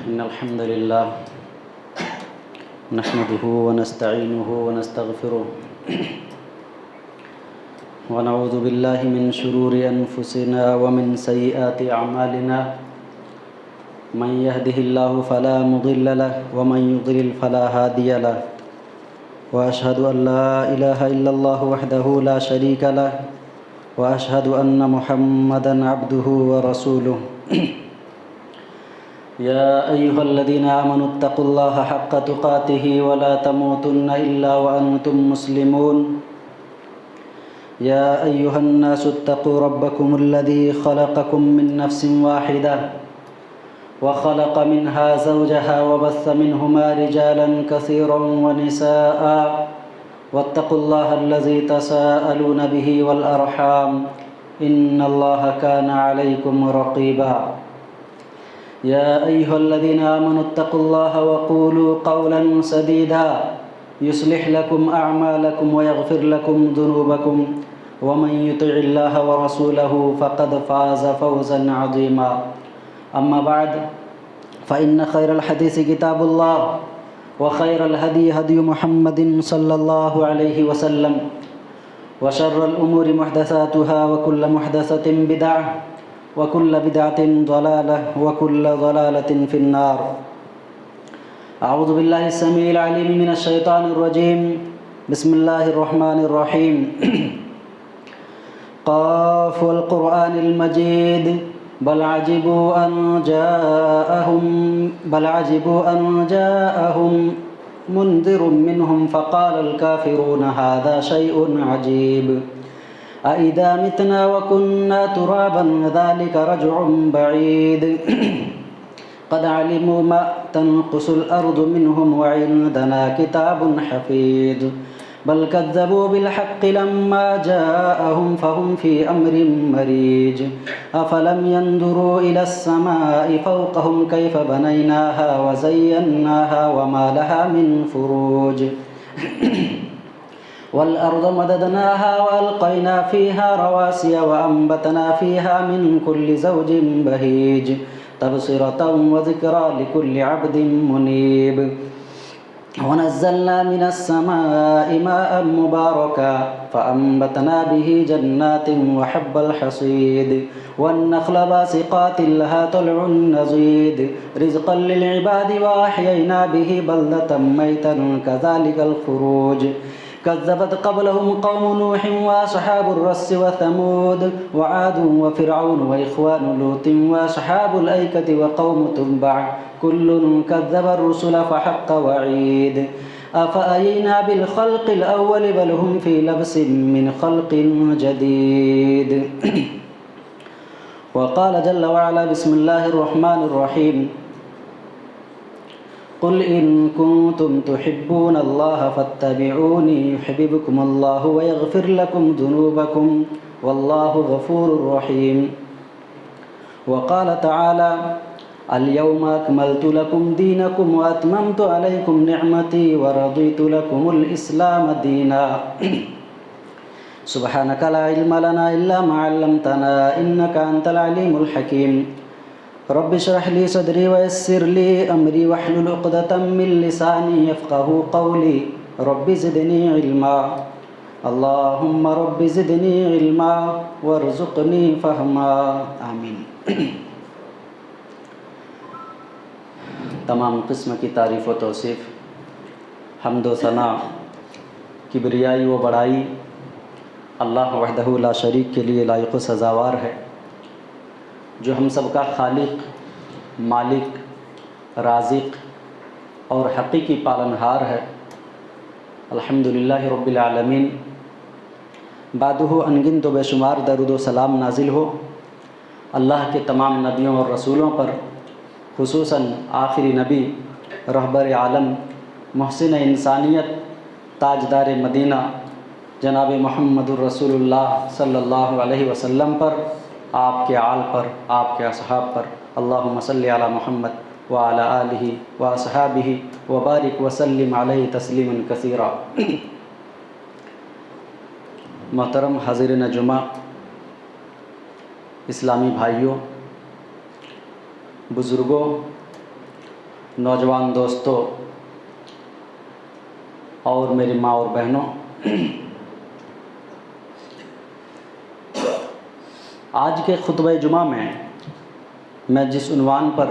إن الحمد لله نحمده ونستعينه ونستغفره ونعوذ بالله من شرور أنفسنا ومن سيئات أعمالنا من يهده الله فلا مضل له ومن يضلل فلا هادي له وأشهد أن لا إله إلا الله وحده لا شريك له وأشهد أن محمدًا عبده ورسوله يا أيها الذين آمنوا اتقوا الله حق تقاته ولا تموتن إلا وأنتم مسلمون يا أيها الناس اتقوا ربكم الذي خلقكم من نفس واحدة وخلق منها زوجها وبث منهما رجالا كثيرا ونساء واتقوا الله الذي تساءلون به والأرحام إن الله كان عليكم رقيبا يا أيها الذين آمنوا اتقوا الله وقولوا قولا سديدا يصلح لكم أعمالكم ويغفر لكم ذنوبكم ومن يطع الله ورسوله فقد فاز فوزا عظيما أما بعد فإن خير الحديث كتاب الله وخير الهدي هدي محمد صلى الله عليه وسلم وشر الأمور محدثاتها وكل محدثة بدعة وكل بدعة ضلالة وكل ضلالة في النار أعوذ بالله السميع العليم من الشيطان الرجيم بسم الله الرحمن الرحيم قاف والقرآن المجيد بل عجبوا أن جاءهم منذر منهم فقال الكافرون هذا شيء عجيب أإذا متنا وكنا ترابا ذلك رجع بعيد قد علموا ما تنقص الأرض منهم وعندنا كتاب حفيظ بل كذبوا بالحق لما جاءهم فهم في أمر مريج أفلم ينظروا إلى السماء فوقهم كيف بنيناها وزيناها وما لها من فروج والأرض مددناها وألقينا فيها رواسي وأنبتنا فيها من كل زوج بهيج تبصرة وذكرى لكل عبد منيب ونزلنا من السماء ماء مباركا فأنبتنا به جنات وحب الحصيد والنخل باسقات لها طلع نضيد رزقا للعباد وأحيينا به بلدة ميتا كذلك الخروج كذبت قبلهم قوم نوح وأصحاب الرس وثمود وعاد وفرعون وإخوان لوط وأصحاب الأيكة وقوم تبع كل كذب الرسل فحق وعيد أفأينا بالخلق الأول بل هم في لبس من خلق جديد وقال جل وعلا بسم الله الرحمن الرحيم قل إن كنتم تحبون الله فاتبعوني يحببكم الله ويغفر لكم ذنوبكم والله غفور رحيم وقال تعالى اليوم أكملت لكم دينكم وأتممت عليكم نعمتي ورضيت لكم الإسلام دينا سبحانك لا علم لنا إلا ما علمتنا إنك أنت العليم الحكيم رب اشرح لي صدري ويسر لي أمري واحلل عقدة من لساني يفقه قولي رب زدني علما اللهم رب زدني علما وارزقني فهما آمین تمام قسم کی تعریف و توصیف حمد و ثنا کبریائی و بڑائی اللہ وحدہ لا شریک کے لیے لائق و سزاوار ہے جو ہم سب کا خالق، مالک، رازق اور حقیقی پالنہار ہے۔ الحمدللہ رب العالمین۔ بعدہ انگنت و بے شمار درود و سلام نازل ہو اللہ کے تمام نبیوں اور رسولوں پر، خصوصاً آخری نبی، رہبر عالم، محسن انسانیت، تاجدار مدینہ جناب محمد الرسول اللہ صلی اللہ علیہ وسلم پر، آپ کے آل پر، آپ کے اصحاب پر، اللہم صلی علی محمد وعلی آلہ واصحابہ وبارک وسلم علیہ تسلیما کثیرا۔ محترم حاضرین جمعہ، اسلامی بھائیوں، بزرگوں نوجوان دوستوں اور میری ماں اور بہنوں، آج کے خطبہ جمعہ میں جس عنوان پر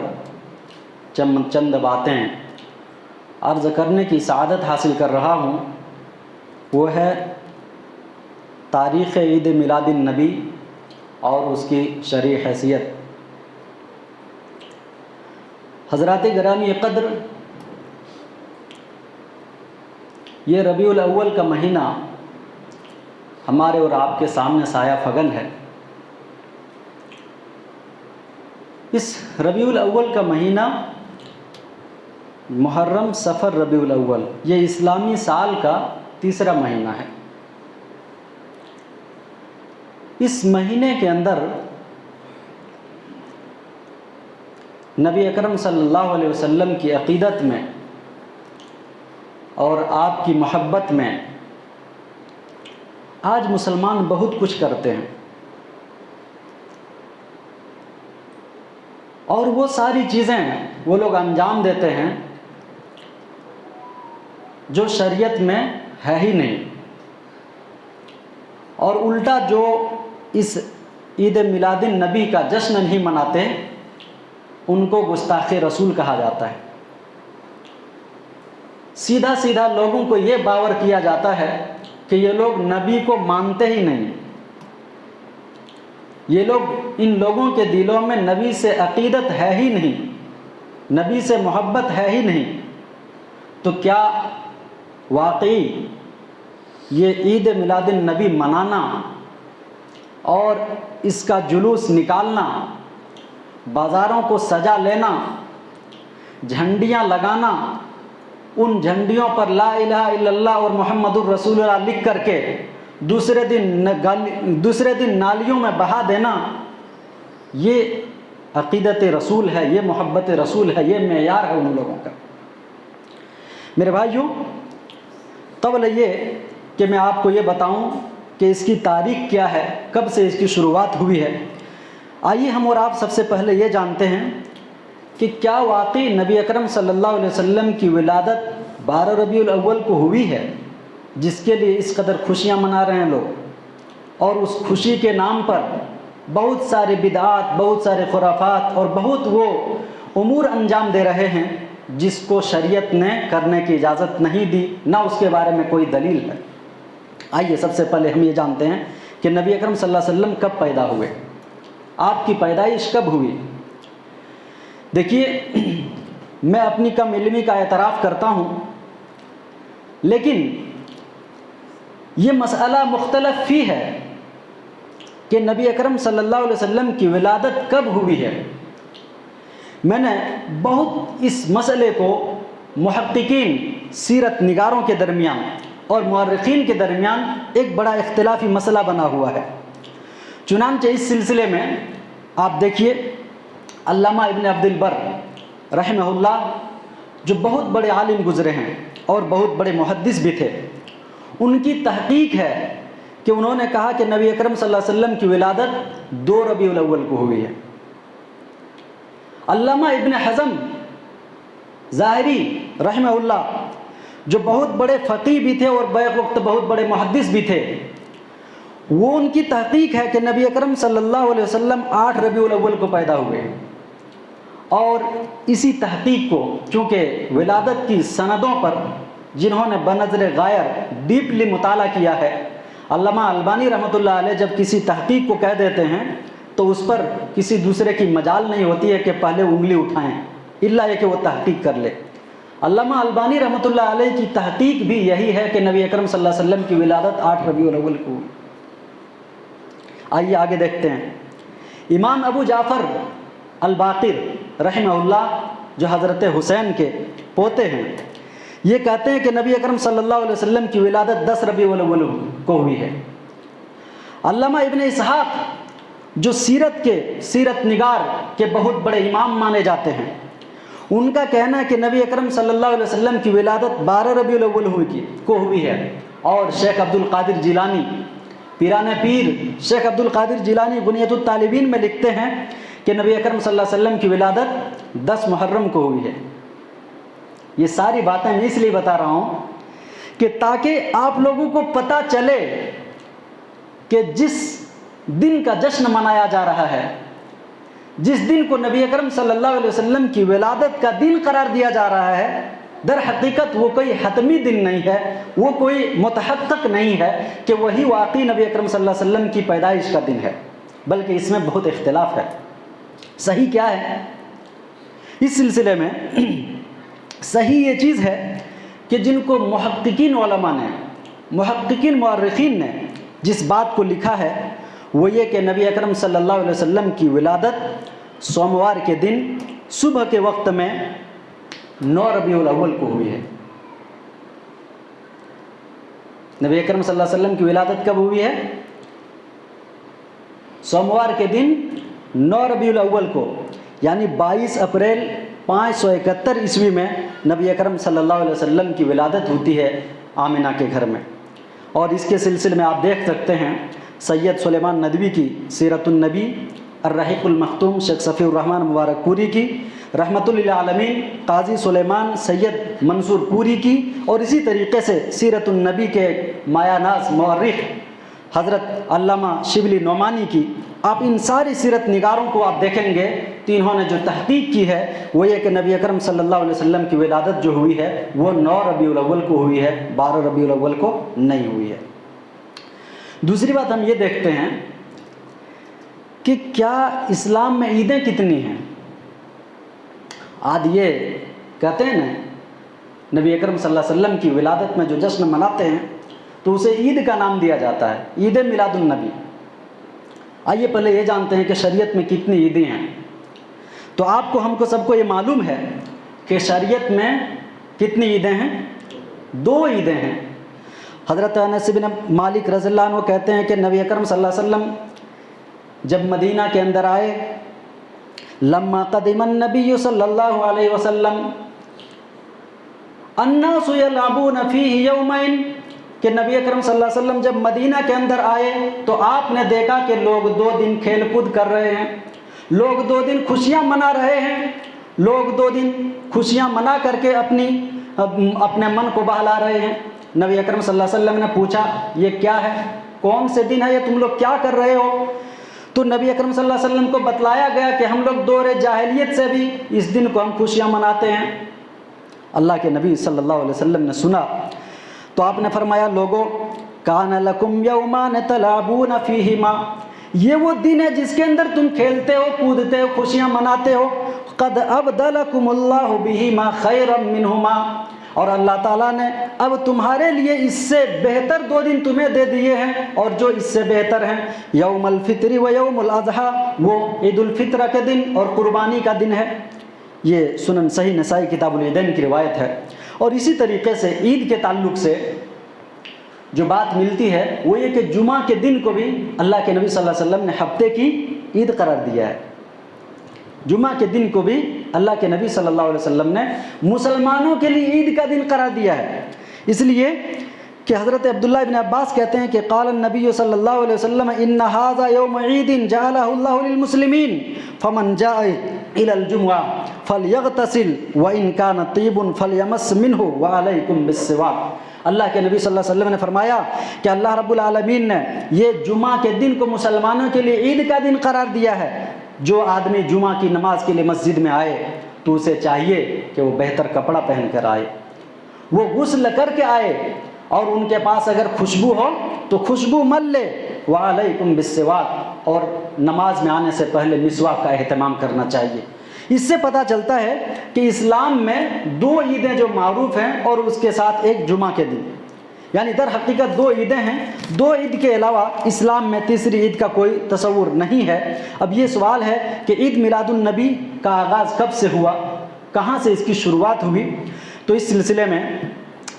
چند باتیں عرض کرنے کی سعادت حاصل کر رہا ہوں وہ ہے تاریخ عید میلاد النبی اور اس کی شرعی حیثیت۔ حضرات گرامی قدر، یہ ربیع الاول کا مہینہ ہمارے اور آپ کے سامنے سایہ فگن ہے۔ اس ربیع الاول کا مہینہ محرم، صفر، ربیع الاول، یہ اسلامی سال کا تیسرا مہینہ ہے۔ اس مہینے کے اندر نبی اکرم صلی اللہ علیہ وسلم کی عقیدت میں اور آپ کی محبت میں آج مسلمان بہت کچھ کرتے ہیں، اور وہ ساری چیزیں وہ لوگ انجام دیتے ہیں جو شریعت میں ہے ہی نہیں، اور الٹا جو اس عید میلاد النبی کا جشن نہیں مناتے ان کو گستاخ رسول کہا جاتا ہے۔ سیدھا سیدھا لوگوں کو یہ باور کیا جاتا ہے کہ یہ لوگ نبی کو مانتے ہی نہیں، یہ لوگ، ان لوگوں کے دلوں میں نبی سے عقیدت ہے ہی نہیں، نبی سے محبت ہے ہی نہیں۔ تو کیا واقعی یہ عید میلاد النبی منانا اور اس کا جلوس نکالنا، بازاروں کو سجا لینا، جھنڈیاں لگانا، ان جھنڈیوں پر لا الہ الا اللہ اور محمد الرسول اللہ لکھ کر کے دوسرے دن نالیوں میں بہا دینا، یہ عقیدت رسول ہے، یہ محبت رسول ہے، یہ معیار ہے ان لوگوں کا؟ میرے بھائیوں، قبل یہ کہ میں آپ کو یہ بتاؤں کہ اس کی تاریخ کیا ہے، کب سے اس کی شروعات ہوئی ہے، آئیے ہم اور آپ سب سے پہلے یہ جانتے ہیں کہ کیا واقعی نبی اکرم صلی اللہ علیہ وسلم کی ولادت 12 ربیع الاول کو ہوئی ہے، جس کے لیے اس قدر خوشیاں منا رہے ہیں لوگ، اور اس خوشی کے نام پر بہت سارے بدعات، بہت سارے خرافات اور بہت وہ امور انجام دے رہے ہیں جس کو شریعت نے کرنے کی اجازت نہیں دی، نہ اس کے بارے میں کوئی دلیل ہے۔ آئیے سب سے پہلے ہم یہ جانتے ہیں کہ نبی اکرم صلی اللہ علیہ وسلم کب پیدا ہوئے، آپ کی پیدائش کب ہوئی۔ دیکھیے، میں اپنی کم علمی کا اعتراف کرتا ہوں، لیکن یہ مسئلہ مختلف فی ہے کہ نبی اکرم صلی اللہ علیہ وسلم کی ولادت کب ہوئی ہے۔ میں نے بہت اس مسئلے کو محققین، سیرت نگاروں کے درمیان اور مورخین کے درمیان ایک بڑا اختلافی مسئلہ بنا ہوا ہے۔ چنانچہ اس سلسلے میں آپ دیکھیے، علامہ ابن عبد البر رحمہ اللہ، جو بہت بڑے عالم گزرے ہیں اور بہت بڑے محدث بھی تھے، ان کی تحقیق ہے کہ انہوں نے کہا کہ نبی اکرم صلی اللہ علیہ وسلم کی ولادت 2 ربیع الاول کو ہوئی ہے۔ علامہ ابن حزم ظاہری رحمہ اللہ، جو بہت بڑے فقیہ بھی تھے اور بیک وقت بہت بڑے محدث بھی تھے، وہ ان کی تحقیق ہے کہ نبی اکرم صلی اللہ علیہ وسلم 8 ربیع الاول کو پیدا ہوئے، اور اسی تحقیق کو چونکہ ولادت کی سندوں پر جنہوں نے بنظر غائر ڈیپلی مطالعہ کیا ہے، علامہ البانی رحمۃ اللہ علیہ جب کسی تحقیق کو کہہ دیتے ہیں تو اس پر کسی دوسرے کی مجال نہیں ہوتی ہے کہ پہلے انگلی اٹھائیں، الا یہ کہ وہ تحقیق کر لے۔ علامہ البانی رحمۃ اللہ علیہ کی تحقیق بھی یہی ہے کہ نبی اکرم صلی اللہ علیہ وسلم کی ولادت 8 ربیع الاول کو ہوئی۔ آئیے آگے دیکھتے ہیں۔ امام ابو جعفر الباقر رحمہ اللہ، جو حضرت حسین کے پوتے ہیں، یہ کہتے ہیں کہ نبی اکرم صلی اللہ علیہ وسلم کی ولادت 10 ربیع الاول کو ہوئی ہے۔ علامہ ابن اسحاق، جو سیرت نگار کے بہت بڑے امام مانے جاتے ہیں، ان کا کہنا ہے کہ نبی اکرم صلی اللہ علیہ وسلم کی ولادت 12 ربیع الاول کو ہوئی ہے، اور شیخ عبد القادر جیلانی، پیران پیر شیخ عبد القادر جیلانی بنیت الطالبین میں لکھتے ہیں کہ نبی اکرم صلی اللہ علیہ وسلم کی ولادت 10 محرم کو ہوئی ہے۔ یہ ساری باتیں میں اس لیے بتا رہا ہوں کہ تاکہ آپ لوگوں کو پتہ چلے کہ جس دن کا جشن منایا جا رہا ہے، جس دن کو نبی اکرم صلی اللہ علیہ وسلم کی ولادت کا دن قرار دیا جا رہا ہے، در حقیقت وہ کوئی حتمی دن نہیں ہے، وہ کوئی متحقق نہیں ہے کہ وہی واقعی نبی اکرم صلی اللہ علیہ وسلم کی پیدائش کا دن ہے، بلکہ اس میں بہت اختلاف ہے۔ صحیح کیا ہے؟ اس سلسلے میں صحیح یہ چیز ہے کہ جن کو محققین علماء نے، محققین مورخین نے جس بات کو لکھا ہے وہ یہ کہ نبی اکرم صلی اللہ علیہ وسلم کی ولادت سوموار کے دن صبح کے وقت میں 9 ربیع الاول کو ہوئی ہے۔ نبی اکرم صلی اللہ علیہ وسلم کی ولادت کب ہوئی ہے؟ سوموار کے دن 9 ربیع الاول کو، یعنی 22 اپریل 571 عیسوی میں نبی اکرم صلی اللہ علیہ وسلم کی ولادت ہوتی ہے آمنہ کے گھر میں۔ اور اس کے سلسلے میں آپ دیکھ سکتے ہیں سید سلیمان ندوی کی سیرت النبی، الرحیق المختوم شیخ صفی الرحمن مبارک پوری کی، رحمت للعالمین قاضی سلیمان سید منصور پوری کی، اور اسی طریقے سے سیرت النبی کے مایہ ناز مورخ حضرت علامہ شبلی نعمانی کی۔ آپ ان ساری سیرت نگاروں کو آپ دیکھیں گے تو انہوں نے جو تحقیق کی ہے وہ یہ کہ نبی اکرم صلی اللہ علیہ وسلم کی ولادت جو ہوئی ہے وہ 9 ربیع الاول کو ہوئی ہے، 12 ربیع الاول کو نہیں ہوئی ہے۔ دوسری بات ہم یہ دیکھتے ہیں کہ کیا اسلام میں عیدیں کتنی ہیں؟ آج یہ کہتے ہیں نا نبی اکرم صلی اللہ علیہ وسلم کی ولادت میں جو جشن مناتے ہیں تو اسے عید کا نام دیا جاتا ہے، عید میلاد النبی۔ آئیے پہلے یہ جانتے ہیں کہ شریعت میں کتنی عیدیں ہیں۔ تو آپ کو، ہم کو، سب کو یہ معلوم ہے کہ شریعت میں کتنی عیدیں ہیں؟ 2 عیدیں ہیں۔ حضرت انس بن مالک رضی اللہ عنہ کہتے ہیں کہ نبی اکرم صلی اللہ علیہ وسلم جب مدینہ کے اندر آئے، لما قدم النبی صلی اللہ علیہ وسلم الناس یلعبون فیہ یومین، کہ نبی اکرم صلی اللہ علیہ وسلم جب مدینہ کے اندر آئے تو آپ نے دیکھا کہ لوگ 2 دن کھیل کود کر رہے ہیں، لوگ 2 دن خوشیاں منا رہے ہیں، لوگ 2 دن خوشیاں منا کر کے اپنے من کو بہلا رہے ہیں۔ نبی اکرم صلی اللہ علیہ وسلم نے پوچھا یہ کیا ہے، کون سے دن ہے یہ، تم لوگ کیا کر رہے ہو؟ تو نبی اکرم صلی اللہ علیہ وسلم کو بتلایا گیا کہ ہم لوگ دور جاہلیت سے بھی اس دن کو ہم خوشیاں مناتے ہیں۔ اللہ کے نبی صلی اللہ علیہ وسلم نے سنا تو آپ نے فرمایا لوگو کان لکم یومان تلعبون فیہما، یہ وہ دن ہے جس کے اندر تم کھیلتے ہو، کودتے ہو، خوشیاں مناتے ہو، قد ابدلکم اللہ بہما خیرا منہما، اور اللہ تعالیٰ نے اب تمہارے لیے اس سے بہتر 2 دن تمہیں دے دیے ہیں، اور جو اس سے بہتر ہیں یوم الفطر و یوم الاضحیٰ، وہ عید الفطر کے دن اور قربانی کا دن ہے۔ یہ سنن صحیح نسائی کتاب العیدین کی روایت ہے۔ اور اسی طریقے سے عید کے تعلق سے جو بات ملتی ہے وہ یہ کہ جمعہ کے دن کو بھی اللہ کے نبی صلی اللہ علیہ وسلم نے ہفتے کی عید قرار دیا ہے۔ جمعہ کے دن کو بھی اللہ کے نبی صلی اللہ علیہ وسلم نے مسلمانوں کے لیے عید کا دن قرار دیا ہے، اس لیے کہ حضرت عبداللہ ابن عباس کہتے ہیں کہ قال النبی صلی اللہ علیہ وسلم ان ھذا یوم عید جعلہ اللہ للمسلمین فمن جاء الى الجمعہ فلیغتسل وان کان طیب فلیمس منہ وعلیکم بالسواک۔ اللہ کے نبی صلی اللہ علیہ وسلم نے فرمایا کہ اللہ رب العالمین نے یہ جمعہ کے دن کو مسلمانوں کے لیے عید کا دن قرار دیا ہے۔ جو آدمی جمعہ کی نماز کے لیے مسجد میں آئے تو اسے چاہیے کہ وہ بہتر کپڑا پہن کر آئے، وہ غسل کر کے آئے، اور ان کے پاس اگر خوشبو ہو تو خوشبو مل لے، وعلیکم بالسواک، اور نماز میں آنے سے پہلے مسواک کا اہتمام کرنا چاہیے۔ اس سے پتہ چلتا ہے کہ اسلام میں 2 عیدیں جو معروف ہیں اور اس کے ساتھ ایک جمعہ کے دن، یعنی در حقیقت 2 عیدیں ہیں۔ 2 عید کے علاوہ اسلام میں تیسری عید کا کوئی تصور نہیں ہے۔ اب یہ سوال ہے کہ عید میلاد النبی کا آغاز کب سے ہوا، کہاں سے اس کی شروعات ہوئی؟ تو اس سلسلے میں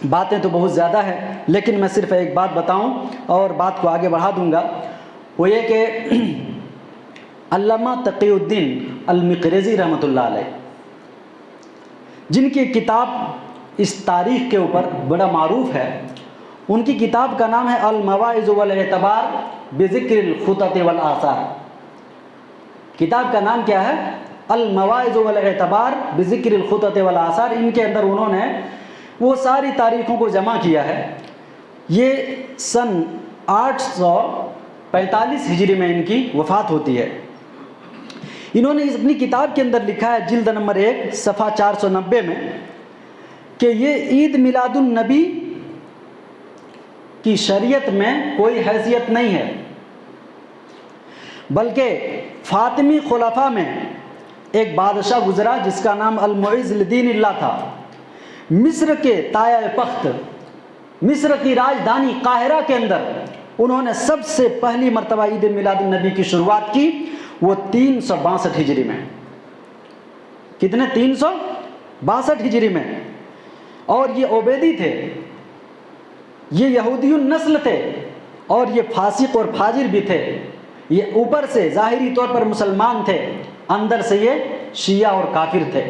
باتیں تو بہت زیادہ ہیں، لیکن میں صرف ایک بات بتاؤں اور بات کو آگے بڑھا دوں گا، وہ یہ کہ علامہ تقی الدین المقرزی رحمۃ اللہ علیہ، جن کی کتاب اس تاریخ کے اوپر بڑا معروف ہے، ان کی کتاب کا نام ہے المواعظ والاعتبار بذکر الخطط والآثار۔ کتاب کا نام کیا ہے؟ المواعظ والاعتبار بذکر الخطط والآثار، ان کے اندر انہوں نے وہ ساری تاریخوں کو جمع کیا ہے۔ یہ سن 845 ہجری میں ان کی وفات ہوتی ہے۔ انہوں نے اپنی کتاب کے اندر لکھا ہے جلد نمبر 1 صفحہ 490 میں کہ یہ عید میلاد النبی کی شریعت میں کوئی حیثیت نہیں ہے، بلکہ فاطمی خلفاء میں ایک بادشاہ گزرا جس کا نام المعز لدین اللہ تھا، مصر کے تایہ پخت، مصر کی راجدھانی قاہرہ کے اندر انہوں نے سب سے پہلی مرتبہ عید میلاد النبی کی شروعات کی، وہ 362 ہجری میں۔ کتنے؟ 362 ہجری میں۔ اور یہ عبیدی تھے، یہ یہودی النسل تھے، اور یہ فاسق اور فاجر بھی تھے۔ یہ اوپر سے ظاہری طور پر مسلمان تھے، اندر سے یہ شیعہ اور کافر تھے۔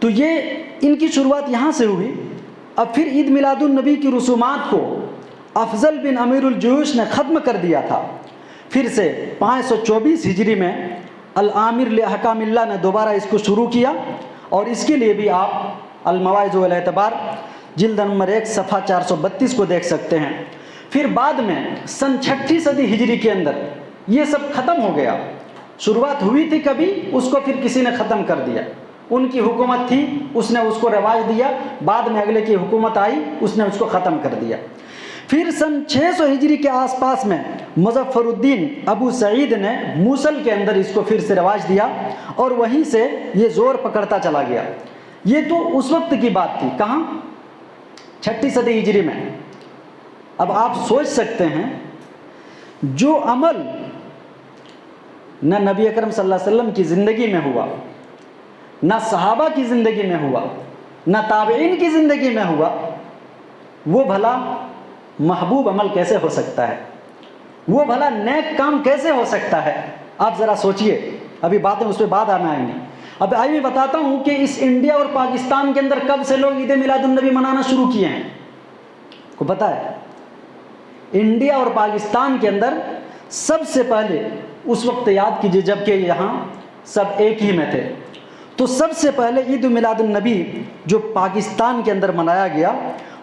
تو یہ ان کی شروعات یہاں سے ہوئی۔ اب پھر عید میلاد النبی کی رسومات کو افضل بن امیر الجیوش نے ختم کر دیا تھا۔ پھر سے 524 ہجری میں العامر لأحکام اللہ نے دوبارہ اس کو شروع کیا، اور اس کے لیے بھی آپ المواعظ والاعتبار جلد نمبر 1 صفحہ 432 کو دیکھ سکتے ہیں۔ پھر بعد میں سن 6 صدی ہجری کے اندر یہ سب ختم ہو گیا۔ شروعات ہوئی تھی کبھی، اس کو پھر کسی نے ختم کر دیا۔ ان کی حکومت تھی، اس نے اس کو رواج دیا، بعد میں اگلے کی حکومت آئی، اس نے اس کو ختم کر دیا۔ پھر سن 600 ہجری کے آس پاس میں مظفر الدین ابو سعید نے موصل کے اندر اس کو پھر سے رواج دیا، اور وہیں سے یہ زور پکڑتا چلا گیا۔ یہ تو اس وقت کی بات تھی، کہاں؟ 6 صدی ہجری میں۔ اب آپ سوچ سکتے ہیں جو عمل نہ نبی اکرم صلی اللہ علیہ وسلم کی زندگی میں ہوا، نہ صحابہ کی زندگی میں ہوا، نہ تابعین کی زندگی میں ہوا، وہ بھلا محبوب عمل کیسے ہو سکتا ہے؟ وہ بھلا نیک کام کیسے ہو سکتا ہے؟ آپ ذرا سوچئے، ابھی باتیں اس پہ بعد آنا آئیں گی۔ اب آئیے بتاتا ہوں کہ اس انڈیا اور پاکستان کے اندر کب سے لوگ عید میلاد النبی منانا شروع کیے ہیں، کو پتہ ہے؟ انڈیا اور پاکستان کے اندر سب سے پہلے، اس وقت یاد کیجئے جب کہ یہاں سب ایک ہی میں تھے، تو سب سے پہلے عید میلاد النبی جو پاکستان کے اندر منایا گیا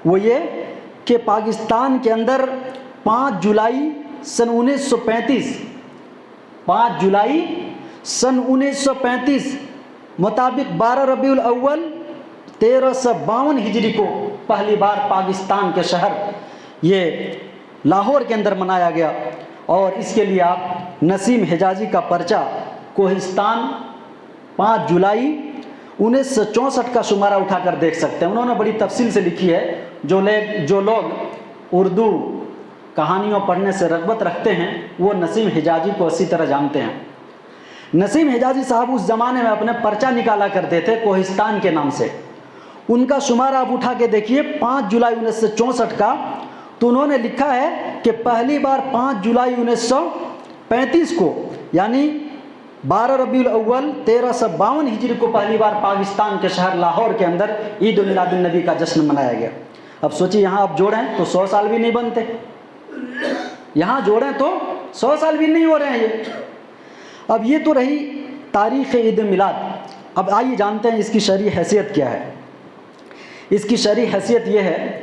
وہ یہ کہ پاکستان کے اندر 5 جولائی سن 1935 5 جولائی سن 1935 مطابق 12 ربیع الاول 1352 ہجری کو پہلی بار پاکستان کے شہر یہ لاہور کے اندر منایا گیا، اور اس کے لیے آپ نسیم حجازی کا پرچہ کوہستان 5 جولائی 1964 کا شمارہ اٹھا کر دیکھ سکتے ہیں۔ انہوں نے بڑی تفصیل سے لکھی ہے۔ جو لوگ اردو کہانیوں پڑھنے سے رغبت رکھتے ہیں وہ نسیم حجازی کو اسی طرح جانتے ہیں۔ نسیم حجازی صاحب اس زمانے میں اپنے پرچہ نکالا کرتے تھے کوہستان کے نام سے۔ ان کا شمارہ آپ اٹھا کے دیکھیے 5 جولائی 1964 کا، تو انہوں نے لکھا ہے کہ پہلی بار 5 جولائی 1935 کو، یعنی 12 ربیع الاول 1352 ہجری کو پہلی بار پاکستان کے شہر لاہور کے اندر عید میلاد النبی کا جشن منایا گیا۔ اب سوچیے یہاں آپ جوڑیں تو 100 سال بھی نہیں بنتے، یہاں جوڑیں تو 100 سال بھی نہیں ہو رہے ہیں یہ۔ اب یہ تو رہی تاریخ عید میلاد۔ اب آئیے جانتے ہیں اس کی شرعی حیثیت کیا ہے۔ اس کی شرعی حیثیت یہ ہے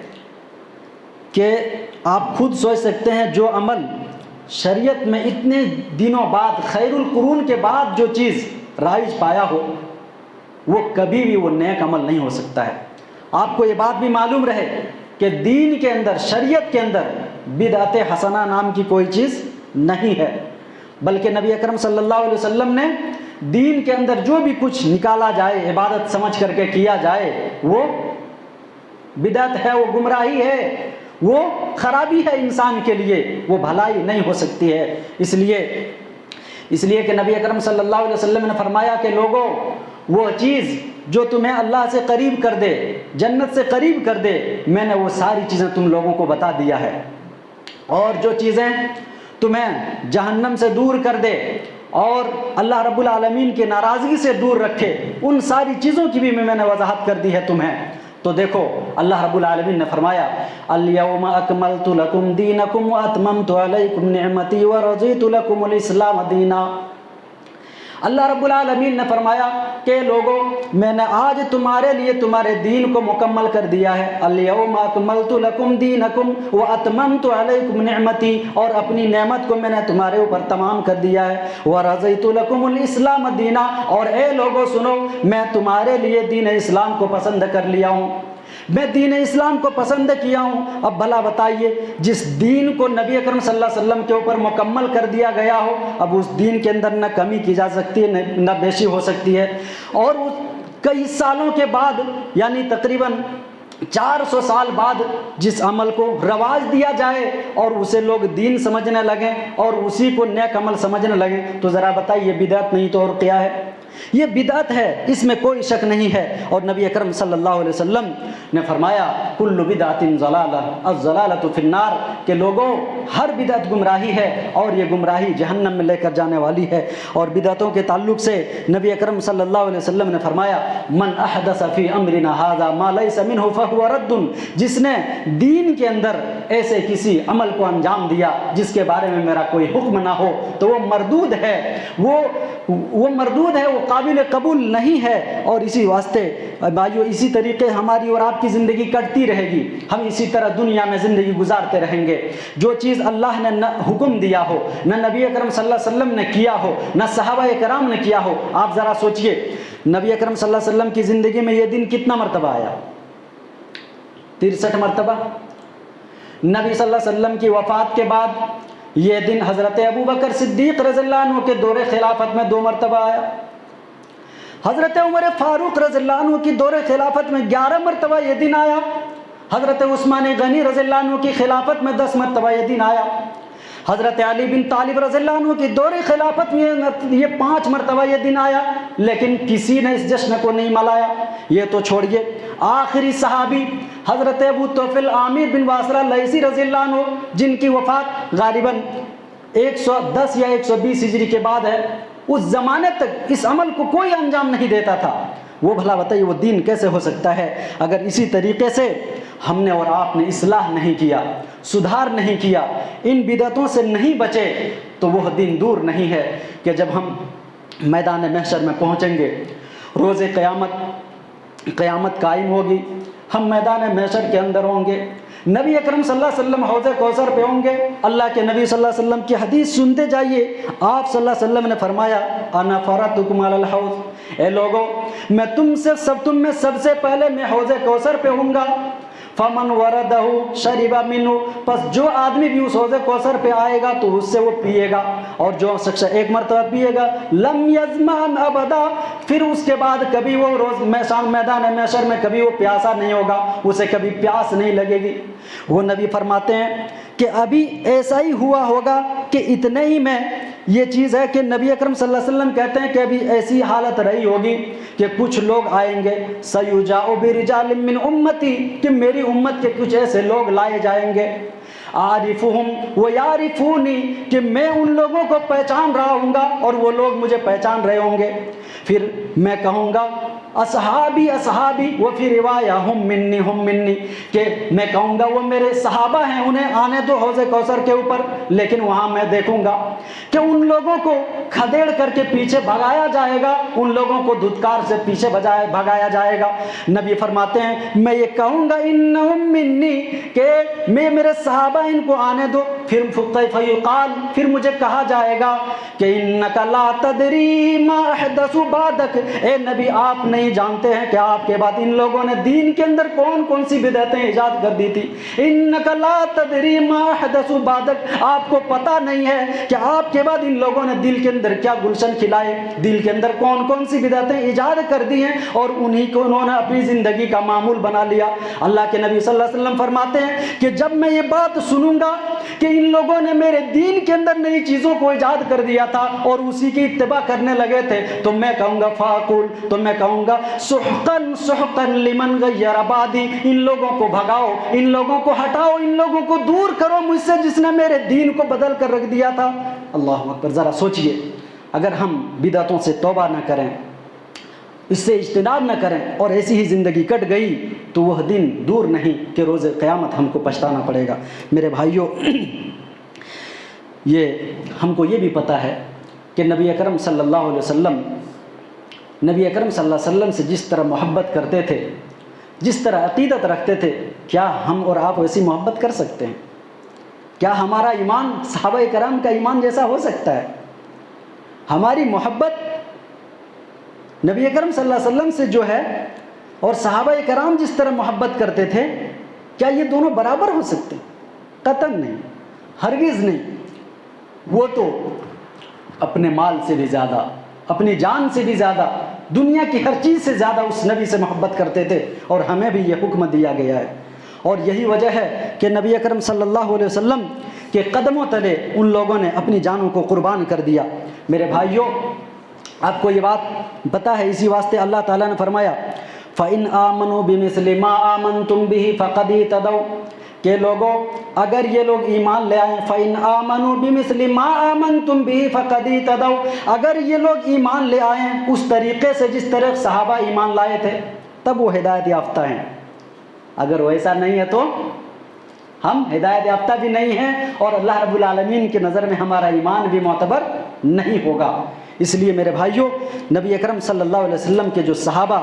کہ آپ خود سوچ سکتے ہیں جو عمل شریعت میں اتنے دنوں بعد، خیر القرون کے بعد جو چیز رائج پایا ہو، وہ کبھی بھی وہ نیک عمل نہیں ہو سکتا ہے۔ آپ کو یہ بات بھی معلوم رہے کہ دین کے اندر، شریعت کے اندر بدعت حسنہ نام کی کوئی چیز نہیں ہے، بلکہ نبی اکرم صلی اللہ علیہ وسلم نے دین کے اندر جو بھی کچھ نکالا جائے، عبادت سمجھ کر کے کیا جائے، وہ بدعت ہے، وہ گمراہی ہے، وہ خرابی ہے انسان کے لیے، وہ بھلائی نہیں ہو سکتی ہے۔ اس لیے کہ نبی اکرم صلی اللہ علیہ وسلم نے فرمایا کہ لوگوں، وہ چیز جو تمہیں اللہ سے قریب کر دے، جنت سے قریب کر دے، میں نے وہ ساری چیزیں تم لوگوں کو بتا دیا ہے، اور جو چیزیں تمہیں جہنم سے دور کر دے اور اللہ رب العالمین کی ناراضگی سے دور رکھے، ان ساری چیزوں کی بھی میں نے وضاحت کر دی ہے تمہیں۔ تو دیکھو اللہ رب العالمین نے فرمایا الیوم اکملت لکم دینکم واتممت علیکم نعمتی ورضیت لکم الاسلام دینا۔ اللہ رب العالمین نے فرمایا کہ لوگوں میں نے آج تمہارے لیے تمہارے دین کو مکمل کر دیا ہے، الیوم اکملت لکم دینکم واتممت علیکم نعمتی، اور اپنی نعمت کو میں نے تمہارے اوپر تمام کر دیا ہے، ورضیت لکم الاسلام دینا، اور اے لوگوں سنو میں تمہارے لیے دین اسلام کو پسند کر لیا ہوں، میں دین اسلام کو پسند کیا ہوں۔ اب بھلا بتائیے جس دین کو نبی اکرم صلی اللہ علیہ وسلم کے اوپر مکمل کر دیا گیا ہو، اب اس دین کے اندر نہ کمی کی جا سکتی ہے نہ بیشی ہو سکتی ہے، اور کئی سالوں کے بعد یعنی تقریباً 400 سال بعد جس عمل کو رواج دیا جائے اور اسے لوگ دین سمجھنے لگیں اور اسی کو نیک عمل سمجھنے لگیں، تو ذرا بتائیے بدعت نہیں تو اور کیا ہے؟ یہ بدعت ہے، اس میں کوئی شک نہیں ہے۔ اور نبی اکرم صلی اللہ علیہ وسلم نے فرمایا کل بدعت ضلالہ الضلالۃ فی النار، کہ لوگوں ہر بدعت گمراہی ہے اور یہ گمراہی جہنم میں لے کر جانے والی ہے۔ اور بدعتوں کے تعلق سے نبی اکرم صلی اللہ علیہ وسلم نے فرمایا من احدث فی امرنا ھذا ما لیس منہ فہو رد، جس نے دین کے اندر ایسے کسی عمل کو انجام دیا جس کے بارے میں میرا کوئی حکم نہ ہو تو وہ مردود ہے، وہ مردود ہے، وہ قابل قبول نہیں ہے۔ اور اسی واسطے بھائیو اسی طریقے ہماری اور آپ کی زندگی کٹتی رہے گی، ہم اسی طرح دنیا میں زندگی گزارتے رہیں گے۔ جو چیز اللہ نے نہ حکم دیا ہو، نہ نبی اکرم صلی اللہ علیہ وسلم نے کیا ہو، نہ صحابہ کرام نے کیا ہو، آپ ذرا سوچئے نبی اکرم صلی اللہ علیہ وسلم کی زندگی میں یہ دن کتنا مرتبہ آیا؟ 63 مرتبہ۔ نبی صلی اللہ علیہ وسلم کی وفات کے بعد یہ دن حضرت ابوبکر صدیق رضی اللہ عنہ کے دور خلافت میں 2 مرتبہ آیا، حضرت عمر فاروق رضی اللہ عنہ کی دور خلافت میں 11 مرتبہ یہ دن آیا، حضرت عثمان غنی رضی اللہ عنہ کی خلافت میں 10 مرتبہ یہ دن آیا، حضرت علی بن طالب رضی اللہ عنہ کی دور خلافت میں یہ 5 مرتبہ یہ دن آیا، لیکن کسی نے اس جشن کو نہیں منایا۔ یہ تو چھوڑیے، آخری صحابی حضرت ابو طفیل عامر بن واصلہ لیثی رضی اللہ عنہ، جن کی وفات غالباً 110 یا 120 ہجری کے بعد ہے، اس زمانے تک اس عمل کو کوئی انجام نہیں دیتا تھا، وہ بھلا بتائیے وہ دین کیسے ہو سکتا ہے؟ اگر اسی طریقے سے ہم نے اور آپ نے اصلاح نہیں کیا، سدھار نہیں کیا، ان بدعتوں سے نہیں بچے، تو وہ دن دور نہیں ہے کہ جب ہم میدان محشر میں پہنچیں گے، روز قیامت قائم ہوگی، ہم میدان محشر کے اندر ہوں گے، نبی اکرم صلی اللہ علیہ وسلم حوض کوثر پہ ہوں گے، اللہ کے نبی صلی اللہ علیہ وسلم کی حدیث سنتے جائیے، آپ صلی اللہ علیہ وسلم نے فرمایا انا فرطکم علی الحوض، اے لوگوں میں تم میں سب سے پہلے میں حوض کوثر پہ ہوں گا، فمن وردہ شرب منہ، پس جو آدمی بھی اس حوض کوثر پہ آئے گا تو اس سے وہ پیے گا، اور جو شخص ایک مرتبہ پیے گا لم یظمأ ابدا، پھر اس کے بعد کبھی وہ روز میدان محشر میں کبھی وہ پیاسا نہیں ہوگا، اسے کبھی پیاس نہیں لگے گی۔ وہ نبی فرماتے ہیں کہ ابھی ایسا ہی ہوا ہوگا کہ اتنے ہی میں یہ چیز ہے کہ نبی اکرم صلی اللہ علیہ وسلم کہتے ہیں کہ ابھی ایسی حالت رہی ہوگی کہ کچھ لوگ آئیں گے سیجاء برجال من امتی، کہ میری امت کے کچھ ایسے لوگ لائے جائیں گے، عارفہم ویعرفونی، کہ میں ان لوگوں کو پہچان رہا ہوں گا اور وہ لوگ مجھے پہچان رہے ہوں گے، پھر میں کہوں گا اصحابی اصحابی، وفی روایہ ہم منی، کہ میں کہوں گا وہ میرے صحابہ ہیں، انہیں آنے دو حوض کوثر کے اوپر، لیکن وہاں میں دیکھوں گا کہ ان لوگوں کو کھدیڑ کر کے پیچھے بھگایا جائے گا، ان لوگوں کو دھتکار سے پیچھے بھگایا جائے گا۔ نبی فرماتے ہیں میں یہ کہوں گا انہم منی، کہ میرے صحابہ ان کو آنے دو، فیقال، پھر مجھے کہا جائے گا کہ انک لا تدری ما احدث بعدک، اے نبی آپ نہیں جانتے ہیں کہ آپ کے بعد ان لوگوں نے دین کے اندر کون کون سی بدعتیں ایجاد کر دی تھی، انک لا تدری ما احدث بعدک، آپ کو پتہ نہیں ہے کہ آپ کے بعد ان لوگوں نے دل کے اندر کیا گلشن کھلائے، دل کے اندر کون کون سی بدعتیں ایجاد کر دی ہیں، اور انہی کو انہوں نے اپنی زندگی کا معمول بنا لیا۔ اللہ کے نبی صلی اللہ علیہ وسلم فرماتے ہیں کہ جب میں یہ بات سنوں گا کہ ان لوگوں نے میرے دین کے اندر نئی چیزوں کو ایجاد کر دیا تھا اور اسی کی اتباع کرنے لگے تھے، تو میں کہوں گا فاقول، تو میں کہوں گا سحقاً سحقاً لمن غیر بعدی، ان لوگوں کو بھگاؤ، ان لوگوں کو ہٹاؤ، ان لوگوں کو دور کرو مجھ سے جس نے میرے دین کو بدل کر رکھ دیا تھا۔ اللہ اکبر، ذرا سوچئے اگر ہم بدعتوں سے توبہ نہ کریں، اس سے اجتناب نہ کریں اور ایسی ہی زندگی کٹ گئی تو وہ دن دور نہیں کہ روز قیامت ہم کو پچھتانا پڑے گا۔ میرے بھائیوں، یہ ہم کو یہ بھی پتہ ہے کہ کہ نبی اکرم صلی اللہ علیہ وسلم سے جس طرح محبت کرتے تھے، جس طرح عقیدت رکھتے تھے، کیا ہم اور آپ ویسی محبت کر سکتے ہیں؟ کیا ہمارا ایمان صحابہ کرام کا ایمان جیسا ہو سکتا ہے؟ ہماری محبت نبی اکرم صلی اللہ علیہ وسلم سے جو ہے اور صحابہ کرام جس طرح محبت کرتے تھے، کیا یہ دونوں برابر ہو سکتے ہیں؟ قطعاً نہیں، ہرگز نہیں۔ وہ تو اپنے مال سے بھی زیادہ، اپنی جان سے بھی زیادہ، دنیا کی ہر چیز سے زیادہ اس نبی سے محبت کرتے تھے، اور ہمیں بھی یہ حکم دیا گیا ہے۔ اور یہی وجہ ہے کہ نبی اکرم صلی اللہ علیہ وسلم کے قدموں تلے ان لوگوں نے اپنی جانوں کو قربان کر دیا۔ میرے بھائیوں، آپ کو یہ بات پتہ ہے، اسی واسطے اللہ تعالیٰ نے فرمایا فَإِنْ آمَنُوا بِمِثْلِ مَا آمَنْتُمْ بِهِ فَقَدْ اهْتَدَوْا، کہ لوگوں اگر یہ لوگ ایمان لے آئیں، فَإِنْ آمَنُوا بِمِثْلِ مَا آمَنْتُمْ بِهِ فَقَدْ اهْتَدَوْا، اگر یہ لوگ ایمان لے آئیں اس طریقے سے جس طرح صحابہ ایمان لائے تھے، تب وہ ہدایت یافتہ ہیں۔ اگر ویسا نہیں ہے تو ہم ہدایت یافتہ بھی نہیں ہیں، اور اللہ رب العالمین کی نظر میں ہمارا ایمان بھی معتبر نہیں ہوگا۔ اس لیے میرے بھائیوں، نبی اکرم صلی اللہ علیہ وسلم کے جو صحابہ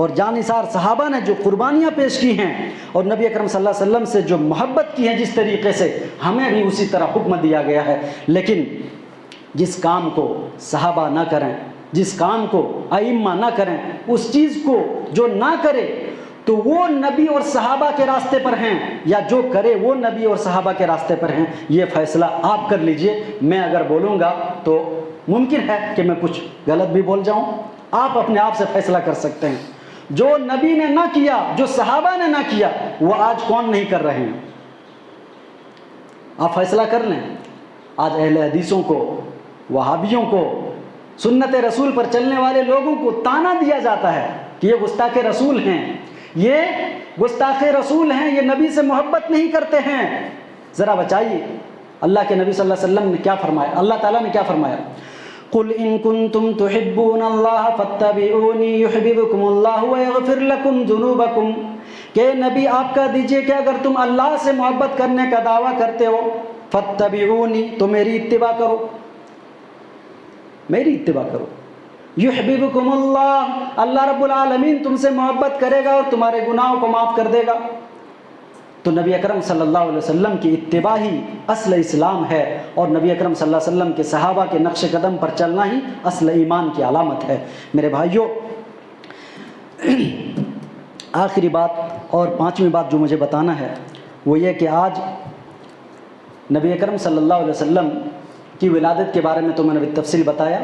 اور جانثار صحابہ نے جو قربانیاں پیش کی ہیں، اور نبی اکرم صلی اللہ علیہ وسلم سے جو محبت کی ہے جس طریقے سے، ہمیں بھی اسی طرح حکم دیا گیا ہے۔ لیکن جس کام کو صحابہ نہ کریں، جس کام کو ائمہ نہ کریں، اس چیز کو جو نہ کرے تو وہ نبی اور صحابہ کے راستے پر ہیں، یا جو کرے وہ نبی اور صحابہ کے راستے پر ہیں۔ یہ فیصلہ آپ کر لیجئے۔ میں اگر بولوں گا تو ممکن ہے کہ میں کچھ غلط بھی بول جاؤں، آپ اپنے آپ سے فیصلہ کر سکتے ہیں۔ جو نبی نے نہ کیا، جو صحابہ نے نہ کیا، وہ آج کون نہیں کر رہے ہیں؟ آپ فیصلہ کر لیں۔ آج اہل حدیثوں کو، وہابیوں کو، سنت رسول پر چلنے والے لوگوں کو تانا دیا جاتا ہے کہ یہ گستاخ رسول ہیں، یہ گستاخ رسول ہیں، یہ نبی سے محبت نہیں کرتے ہیں۔ ذرا بچائیے، اللہ کے نبی صلی اللہ علیہ وسلم نے کیا فرمایا؟ اللہ تعالیٰ نے کیا فرمایا؟ قُلْ إِن كُنتُمْ تُحِبُّونَ اللَّهَ فَاتَّبِعُونِي يُحْبِبْكُمُ اللَّهُ وَيَغْفِرْ لَكُمْ ذُنُوبَكُمْ، کہ نبی آپ کہہ دیجئے کہ اگر تم اللہ سے محبت کرنے کا دعویٰ کرتے ہو، فَاتَّبِعُونِي، تو میری اتباع کرو، میری اتباع کرو۔ یحببکم اللہ، اللہ رب العالمین تم سے محبت کرے گا اور تمہارے گناہوں کو معاف کر دے گا۔ تو نبی اکرم صلی اللہ علیہ وسلم کی اتباع ہی اصل اسلام ہے، اور نبی اکرم صلی اللہ علیہ وسلم کے صحابہ کے نقش قدم پر چلنا ہی اصل ایمان کی علامت ہے۔ میرے بھائیوں، آخری بات اور پانچویں بات جو مجھے بتانا ہے وہ یہ کہ آج نبی اکرم صلی اللہ علیہ وسلم کی ولادت کے بارے میں تو میں نے بالتفصیل بتایا۔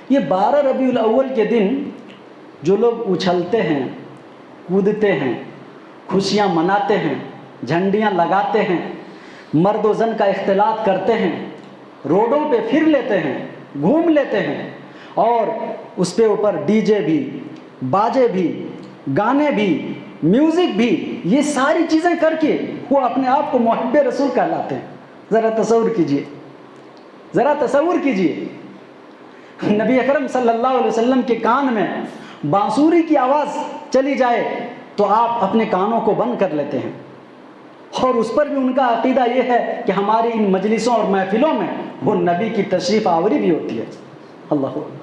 یہ 12 ربیع الاول کے دن جو لوگ اچھلتے ہیں، کودتے ہیں، خوشیاں مناتے ہیں، جھنڈیاں لگاتے ہیں، مرد و زن کا اختلاط کرتے ہیں، روڈوں پہ پھر لیتے ہیں، گھوم لیتے ہیں، اور اس پہ اوپر ڈی جے بھی، باجے بھی، گانے بھی، میوزک بھی، یہ ساری چیزیں کر کے وہ اپنے آپ کو محب رسول کہلاتے ہیں۔ ذرا تصور کیجئے، ذرا تصور کیجئے، نبی اکرم صلی اللہ علیہ وسلم کے کان میں بانسری کی آواز چلی جائے تو آپ اپنے کانوں کو بند کر لیتے ہیں، اور اس پر بھی ان کا عقیدہ یہ ہے کہ ہماری ان مجلسوں اور محفلوں میں وہ نبی کی تشریف آوری بھی ہوتی ہے۔ اللہ اکبر،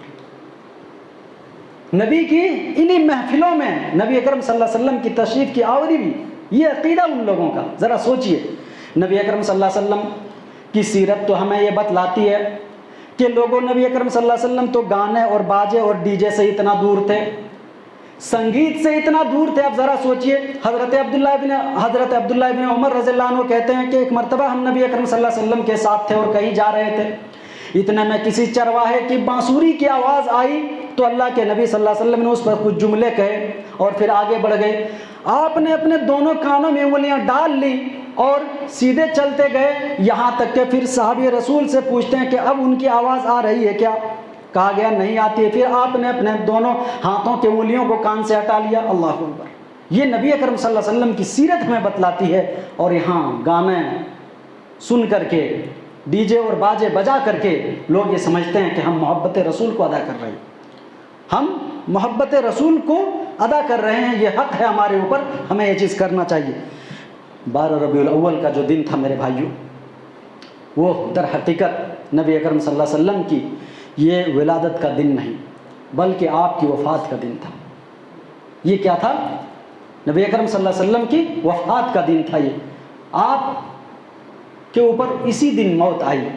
نبی کی انہی محفلوں میں نبی اکرم صلی اللہ علیہ وسلم کی تشریف کی آوری بھی، یہ عقیدہ ان لوگوں کا۔ ذرا سوچئے، نبی اکرم صلی اللہ علیہ وسلم کی سیرت تو ہمیں یہ بتلاتی ہے کہ لوگوں، نبی اکرم صلی اللہ علیہ وسلم تو گانے اور باجے اور ڈی جے سے اتنا دور تھے، سنگیت سے اتنا دور تھے۔ اب ذرا سوچئے، حضرت عبداللہ ابن عمر رضی اللہ عنہ کہتے ہیں کہ ایک مرتبہ ہم نبی اکرم صلی اللہ علیہ وسلم کے ساتھ تھے اور کہیں جا رہے تھے، اتنے میں کسی چرواہے کی بانسری کی آواز آئی تو اللہ کے نبی صلی اللہ علیہ وسلم نے اس پر کچھ جملے کہے اور پھر آگے بڑھ گئے۔ آپ نے اپنے دونوں کانوں میں انگلیاں ڈال لی اور سیدھے چلتے گئے، یہاں تک کہ پھر صحابی رسول سے پوچھتے ہیں کہ اب ان کی آواز آ رہی ہے کیا؟ کہا گیا نہیں آتی ہے۔ پھر آپ نے اپنے دونوں ہاتھوں کے انگلیوں کو کان سے ہٹا لیا۔ اللہ اکبر، یہ نبی اکرم صلی اللہ علیہ وسلم کی سیرت ہمیں بتلاتی ہے، اور یہاں گانے سن کر کے، ڈی جے اور باجے بجا کر کے لوگ یہ سمجھتے ہیں کہ ہم محبت رسول کو ادا کر رہے ہیں، ہم محبت رسول کو ادا کر رہے ہیں، یہ حق ہے ہمارے اوپر، ہمیں یہ چیز کرنا چاہیے۔ 12 ربیع الاول کا جو دن تھا میرے بھائیوں، وہ در حقیقت نبی اکرم صلی اللہ علیہ وسلم کی یہ ولادت کا دن نہیں بلکہ آپ کی وفات کا دن تھا۔ یہ کیا تھا؟ نبی اکرم صلی اللہ علیہ وسلم کی وفات کا دن تھا۔ یہ آپ کے اوپر اسی دن موت آئی۔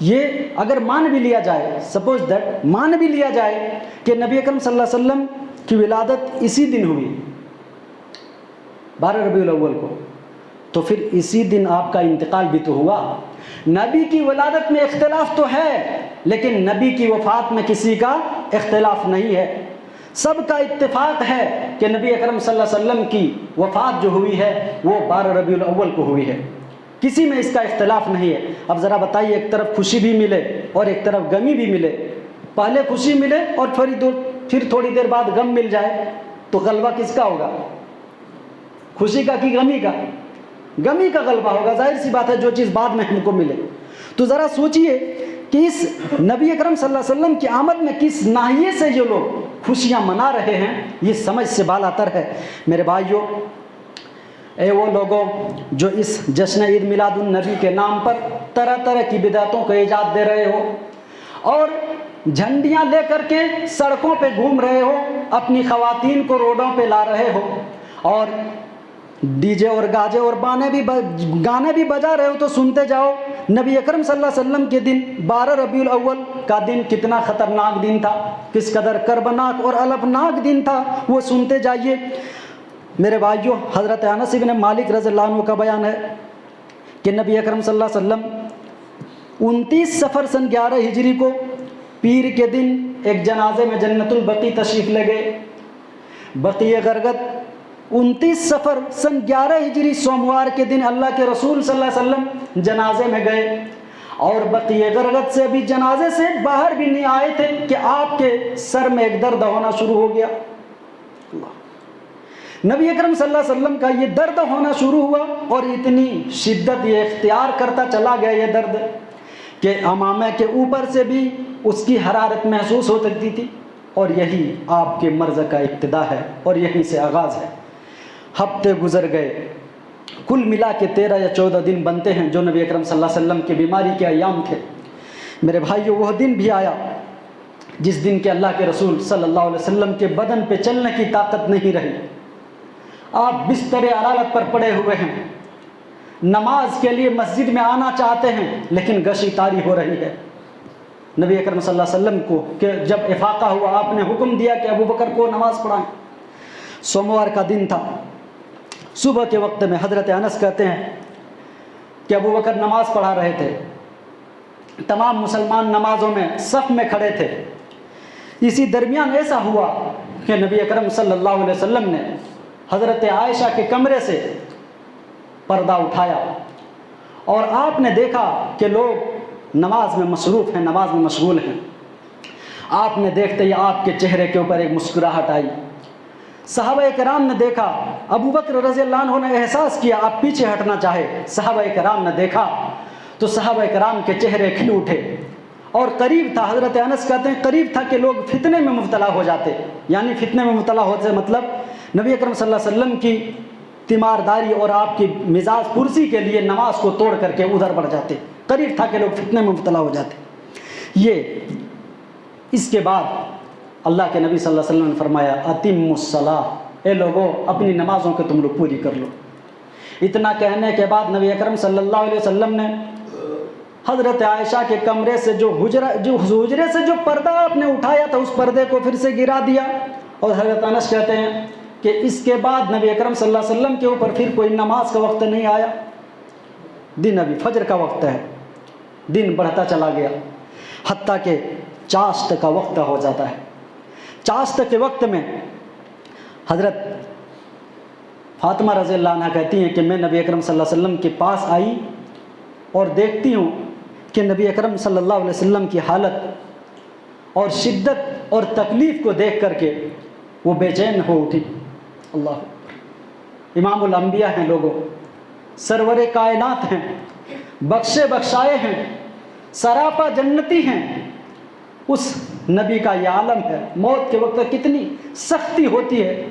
یہ اگر مان بھی لیا جائے، سپوز دیٹ مان بھی لیا جائے کہ نبی اکرم صلی اللہ علیہ وسلم کی ولادت اسی دن ہوئی 12 ربیع الاول کو، تو پھر اسی دن آپ کا انتقال بھی تو ہوا۔ نبی کی ولادت میں اختلاف تو ہے، لیکن نبی کی وفات میں کسی کا اختلاف نہیں ہے۔ سب کا اتفاق ہے کہ نبی اکرم صلی اللہ علیہ وسلم کی وفات جو ہوئی ہے وہ 12 ربیع الاول کو ہوئی ہے، کسی میں اس کا اختلاف نہیں ہے۔ اب ذرا بتائیے، ایک طرف خوشی بھی ملے اور ایک طرف غمی بھی ملے، پہلے خوشی ملے اور پھر تھوڑی دیر بعد غم مل جائے، تو غلبہ کس کا ہوگا؟ خوشی کا کہ غمی کا؟ غمی کا غلبہ ہوگا، ظاہر سی بات ہے، جو چیز بعد میں ہم کو ملے۔ تو ذرا سوچئے کہ اس نبی اکرم صلی اللہ علیہ وسلم کی آمد میں کس ناحیے سے یہ لوگ خوشیاں منا رہے ہیں، یہ سمجھ سے بالا تر ہے۔ میرے بھائیوں، اے وہ لوگوں جو اس جشن عید میلاد النبی کے نام پر طرح طرح کی بدعتوں کو ایجاد دے رہے ہو اور جھنڈیاں لے کر کے سڑکوں پہ گھوم رہے ہو، اپنی خواتین کو روڈوں پہ لا رہے ہو اور ڈی جے اور گاجے اور گانے بھی بجا رہے ہو، تو سنتے جاؤ نبی اکرم صلی اللہ علیہ وسلم کے دن 12 ربیع الاول کا دن کتنا خطرناک دن تھا، کس قدر کربناک اور الفناک دن تھا، وہ سنتے جائیے۔ میرے بھائیوں، حضرت انس بن مالک رضی اللہ عنہ کا بیان ہے کہ نبی اکرم صلی اللہ علیہ وسلم 29 صفر سن 11 ہجری کو پیر کے دن ایک جنازے میں جنت البقیع تشریف لے گئے۔ بقیع غرقد 29 صفر سن 11 ہجری سوموار کے دن اللہ کے رسول صلی اللہ علیہ وسلم جنازے میں گئے، اور بقیع غرقد سے بھی جنازے سے باہر بھی نہیں آئے تھے کہ آپ کے سر میں ایک درد ہونا شروع ہو گیا۔ نبی اکرم صلی اللہ علیہ وسلم کا یہ درد ہونا شروع ہوا اور اتنی شدت یہ اختیار کرتا چلا گیا یہ درد کہ امامہ کے اوپر سے بھی اس کی حرارت محسوس ہو سکتی تھی، اور یہی آپ کے مرض کا ابتدا ہے اور یہیں سے آغاز ہے۔ ہفتے گزر گئے، کل ملا کے 13 یا 14 دن بنتے ہیں جو نبی اکرم صلی اللہ علیہ وسلم کی بیماری کے ایام تھے۔ میرے بھائیو، وہ دن بھی آیا جس دن کے اللہ کے رسول صلی اللہ علیہ وسلم کے بدن پہ چلنے کی طاقت نہیں رہی، آپ بستر علالت پر پڑے ہوئے ہیں، نماز کے لیے مسجد میں آنا چاہتے ہیں لیکن غشی طاری ہو رہی ہے۔ نبی اکرم صلی اللہ علیہ وسلم کو کہ جب افاقہ ہوا، آپ نے حکم دیا کہ ابو بکر کو نماز پڑھائیں۔ سوموار کا دن تھا، صبح کے وقت میں حضرت انس کہتے ہیں کہ ابو بکر نماز پڑھا رہے تھے، تمام مسلمان نمازوں میں صف میں کھڑے تھے۔ اسی درمیان ایسا ہوا کہ نبی اکرم صلی اللہ علیہ وسلم نے حضرت عائشہ کے کمرے سے پردہ اٹھایا اور آپ نے دیکھا کہ لوگ نماز میں مصروف ہیں، نماز میں مشغول ہیں۔ آپ نے دیکھتے ہی آپ کے چہرے کے اوپر ایک مسکراہٹ آئی۔ صحابہ کرام نے دیکھا، ابو بکر رضی اللہ عنہ نے احساس کیا آپ پیچھے ہٹنا چاہے، صحابہ کرام نے دیکھا تو صحابہ کرام کے چہرے کھل اٹھے، اور قریب تھا، حضرت انس کہتے ہیں قریب تھا کہ لوگ فتنے میں مبتلا ہو جاتے، یعنی فتنے میں مبتلا ہوتے مطلب نبی اکرم صلی اللہ علیہ وسلم کی تیمارداری اور آپ کی مزاج پرسی کے لیے نماز کو توڑ کر کے ادھر بڑھ جاتے، قریب تھا کہ لوگ فتنے میں مبتلا ہو جاتے۔ اس کے بعد اللہ کے نبی صلی اللہ علیہ وسلم نے فرمایا اتموا الصلاۃ، اے لوگو اپنی نمازوں کو تم لوگ پوری کر لو۔ اتنا کہنے کے بعد نبی اکرم صلی اللہ علیہ وسلم نے حضرت عائشہ کے کمرے سے جو حجرے سے جو پردہ آپ نے اٹھایا تھا اس پردے کو پھر سے گرا دیا، اور حضرت انس کہتے ہیں کہ اس کے بعد نبی اکرم صلی اللہ علیہ وسلم کے اوپر پھر کوئی نماز کا وقت نہیں آیا۔ دن ابھی فجر کا وقت ہے، دن بڑھتا چلا گیا حتیٰ کہ چاشت کا وقت ہو جاتا ہے۔ چاشت کے وقت میں حضرت فاطمہ رضی اللہ عنہ کہتی ہیں کہ میں نبی اکرم صلی اللہ علیہ وسلم کے پاس آئی اور دیکھتی ہوں کہ نبی اکرم صلی اللہ علیہ وسلم کی حالت اور شدت اور تکلیف کو دیکھ کر کے وہ بے چین ہو اٹھی۔ اللہ اکبر، امام الانبیاء ہیں لوگوں، سرور کائنات ہیں، بخشے بخشائے ہیں، سراپا جنتی ہیں، اس نبی کا یہ عالم ہے، موت کے وقت کتنی سختی ہوتی ہے۔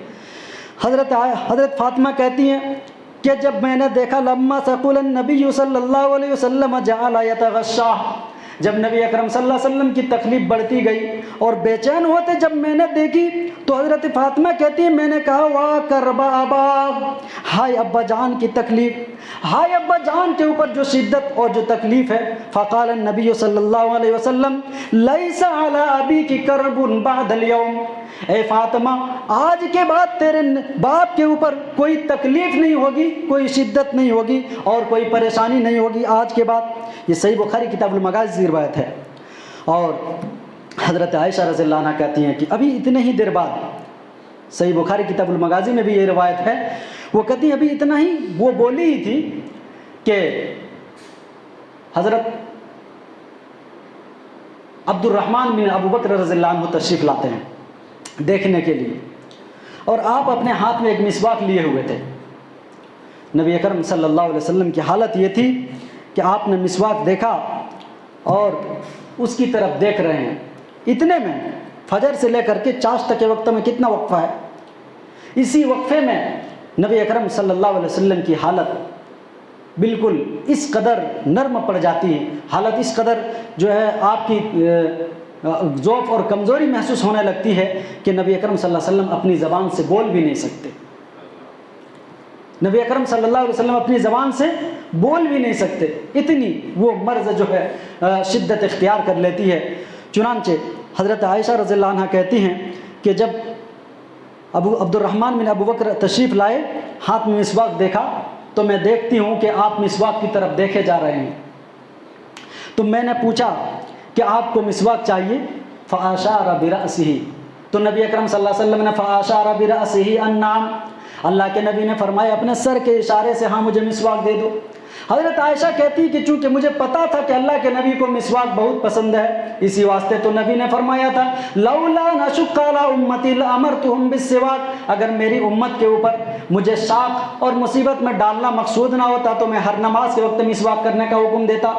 حضرت فاطمہ کہتی ہیں کہ جب میں نے دیکھا لما ثقل النبی صلی اللہ علیہ وسلم جعل یتغشا، جب نبی اکرم صلی اللہ علیہ وسلم کی تکلیف بڑھتی گئی اور بے چین ہوتے جب میں نے دیکھی تو حضرت فاطمہ کہتی ہے میں نے کہا واہ کربا ابا، ہائے ابا جان کی تکلیف، ہائے ابا جان کے اوپر جو شدت اور جو تکلیف ہے۔ فقال النبی صلی اللہ علیہ وسلم لیس علی ابیک کرب بعد اليوم، اے فاطمہ آج کے بعد تیرے باپ کے اوپر کوئی تکلیف نہیں ہوگی، کوئی شدت نہیں ہوگی اور کوئی پریشانی نہیں ہوگی آج کے بعد۔ یہ صحیح بخاری کتاب المغازی کی روایت ہے۔ اور حضرت عائشہ رضی اللہ عنہ کہتی ہیں کہ ابھی اتنے ہی دیر بعد، صحیح بخاری کتاب المغازی میں بھی یہ روایت ہے، وہ کہتی ہیں ابھی اتنا ہی وہ بولی ہی تھی کہ حضرت عبد الرحمن بن ابو بکر رضی اللہ عنہ تشریف لاتے ہیں دیکھنے کے لیے، اور آپ اپنے ہاتھ میں ایک مسواک لیے ہوئے تھے۔ نبی اکرم صلی اللہ علیہ وسلم کی حالت یہ تھی کہ آپ نے مسواک دیکھا اور اس کی طرف دیکھ رہے ہیں۔ اتنے میں فجر سے لے کر کے چاش تک کے وقت میں کتنا وقفہ ہے، اسی وقفے میں نبی اکرم صلی اللہ علیہ وسلم کی حالت بالکل اس قدر نرم پڑ جاتی ہے، حالت اس قدر جو ہے آپ کی ضعف اور کمزوری محسوس ہونے لگتی ہے کہ نبی اکرم صلی اللہ علیہ وسلم اپنی زبان سے بول بھی نہیں سکتے۔ نبی اکرم صلی اللہ علیہ وسلم اپنی زبان سے بول بھی نہیں سکتے، اتنی وہ مرض جو ہے شدت اختیار کر لیتی ہے۔ چنانچہ حضرت عائشہ رضی اللہ عنہ کہتی ہیں کہ جب عبد الرحمن بن ابو بکر تشریف لائے، ہاتھ میں مسواک دیکھا تو میں دیکھتی ہوں کہ آپ مسواک کی طرف دیکھے جا رہے ہیں، تو میں نے پوچھا کہ آپ کو مسواک چاہیے؟ فاشار برأسہ، تو نبی اکرم صلی اللہ علیہ وسلم نے فاشار برأسہ النعم، اللہ کے نبی نے فرمایا اپنے سر کے اشارے سے ہاں مجھے مسواک دے دو۔ حضرت عائشہ کہتی کہ چونکہ مجھے پتا تھا کہ اللہ کے نبی کو مسواک بہت پسند ہے، اسی واسطے تو نبی نے فرمایا تھا لولا نشق علی امتی لامرتهم بالسواک، اگر میری امت کے اوپر مجھے شاق اور مصیبت میں ڈالنا مقصود نہ ہوتا تو میں ہر نماز کے وقت مسواک کرنے کا حکم دیتا۔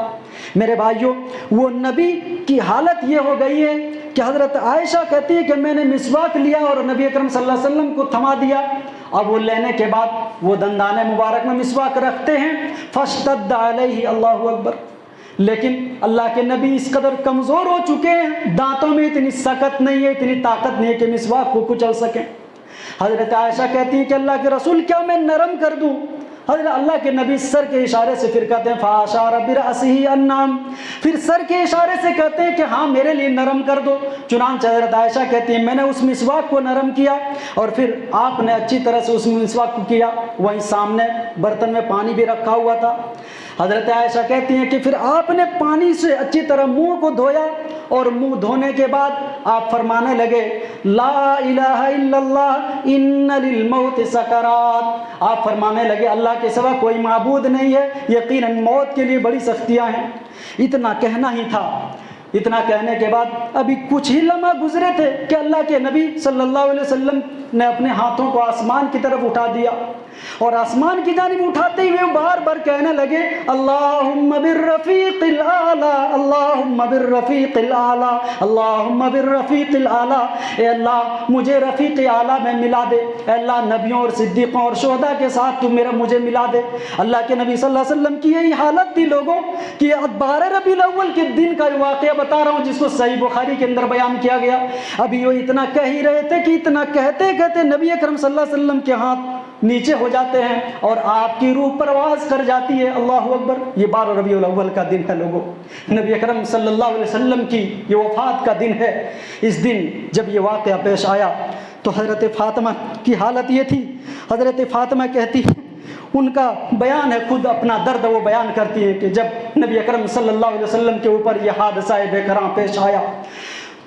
میرے بھائیوں، وہ نبی کی حالت یہ ہو گئی ہے کہ حضرت عائشہ کہتی ہے کہ میں نے مسواک لیا اور نبی اکرم صلی اللہ علیہ وسلم کو تھما دیا، اب وہ لینے کے بعد وہ دندان مبارک میں مسواک رکھتے ہیں، فاشتد علیہ، اللہ اکبر، لیکن اللہ کے نبی اس قدر کمزور ہو چکے ہیں، دانتوں میں اتنی سکت نہیں ہے، اتنی طاقت نہیں ہے کہ مسواک کو کچل سکیں۔ حضرت عائشہ کہتی ہے کہ اللہ کے رسول کیا میں نرم کر دوں؟ حضرت اللہ کے نبی سر کے اشارے سے پھر کہتے ہیں فاشار برأسہ النعم، پھر سر کے اشارے سے کہتے ہیں کہ ہاں میرے لیے نرم کر دو۔ چنانچہ حضرت عائشہ کہتی ہیں میں نے اس مسواک کو نرم کیا اور پھر آپ نے اچھی طرح سے اس مسواک کو کیا، وہیں سامنے برتن میں پانی بھی رکھا ہوا تھا۔ حضرت عائشہ کہتی ہیں کہ پھر آپ نے پانی سے اچھی طرح منہ کو دھویا اور منہ دھونے کے بعد آپ فرمانے لگے لا الہ الا اللہ ان للموت سکرات، آپ فرمانے لگے اللہ کے سوا کوئی معبود نہیں ہے، یقیناً موت کے لیے بڑی سختیاں ہیں۔ اتنا کہنا ہی تھا۔ اتنا کہنے کے بعد ابھی کچھ ہی لمحہ گزرے تھے کہ اللہ کے نبی صلی اللہ علیہ وسلم نے اپنے ہاتھوں کو آسمان کی طرف اٹھا دیا اور آسمان کی جانب اٹھاتے ہوئے بار بار کہنے لگے اللہم بالرفیق الاعلی، اللہم بالرفیق الاعلی، اللہم بالرفیق الاعلی، اے اللہ مجھے رفیق اعلیٰ میں ملا دے، اے اللہ نبیوں اور صدیقوں اور شہداء کے ساتھ تو مجھے ملا دے۔ اللہ کے نبی صلی اللہ علیہ وسلم کی یہی حالت تھی لوگوں کہ 12 ربیع الاول کے دن کا واقعہ بتا رہا ہوں جس کو صحیح بخاری کے اندر بیان کیا گیا۔ ابھی وہ اتنا کہہ ہی رہے تھے کہ اتنا کہتے کہتے نبی اکرم صلی اللہ علیہ وسلم کے ہاتھ نیچے ہو جاتے ہیں اور آپ کی روح پرواز کر جاتی ہے۔ اللہ اکبر، یہ 12 ربیع الاول کا دن ہے لوگوں، نبی اکرم صلی اللہ علیہ وسلم کی یہ وفات کا دن ہے۔ اس دن جب یہ واقعہ پیش آیا تو حضرت فاطمہ کی حالت یہ تھی، حضرت فاطمہ کہتی ان کا بیان ہے، خود اپنا درد وہ بیان کرتی ہے کہ جب نبی اکرم صلی اللہ علیہ وسلم کے اوپر یہ حادثہ بے کرام پیش آیا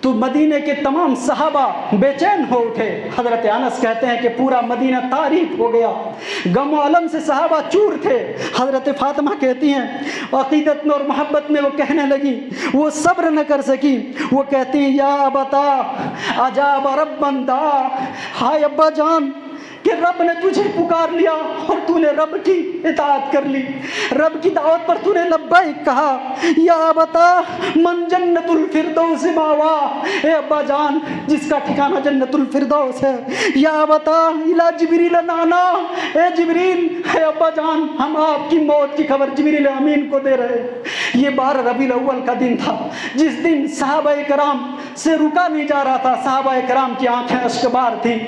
تو مدینے کے تمام صحابہ بے چین ہو اٹھے۔ حضرت انس کہتے ہیں کہ پورا مدینہ تاریک ہو گیا، غم و الم سے صحابہ چور تھے۔ حضرت فاطمہ کہتی ہیں عقیدت میں اور محبت میں وہ کہنے لگی، وہ صبر نہ کر سکی، وہ کہتی یا ابتا عجاب ربن دا، ہائے ابا جان کہ رب نے تجھے پکار لیا اور تو نے رب کی اطاعت کر لی، رب کی دعوت پر تو نے لبیک کہا۔ یا ابتا من جنت الفردوس ماوا، اے ابا جان جس کا ٹھکانہ جنت الفردوس ہے۔ یا ابتا الی جبریل نانا، اے جبریل، اے ابا جان ہم آپ کی موت کی خبر جبریل امین کو دے رہے، یہ 12 ربیع الاول کا دن تھا جس دن صحابہ کرام سے رکا نہیں جا رہا تھا. صحابہ کرام کی آنکھیں اشکبار تھیں.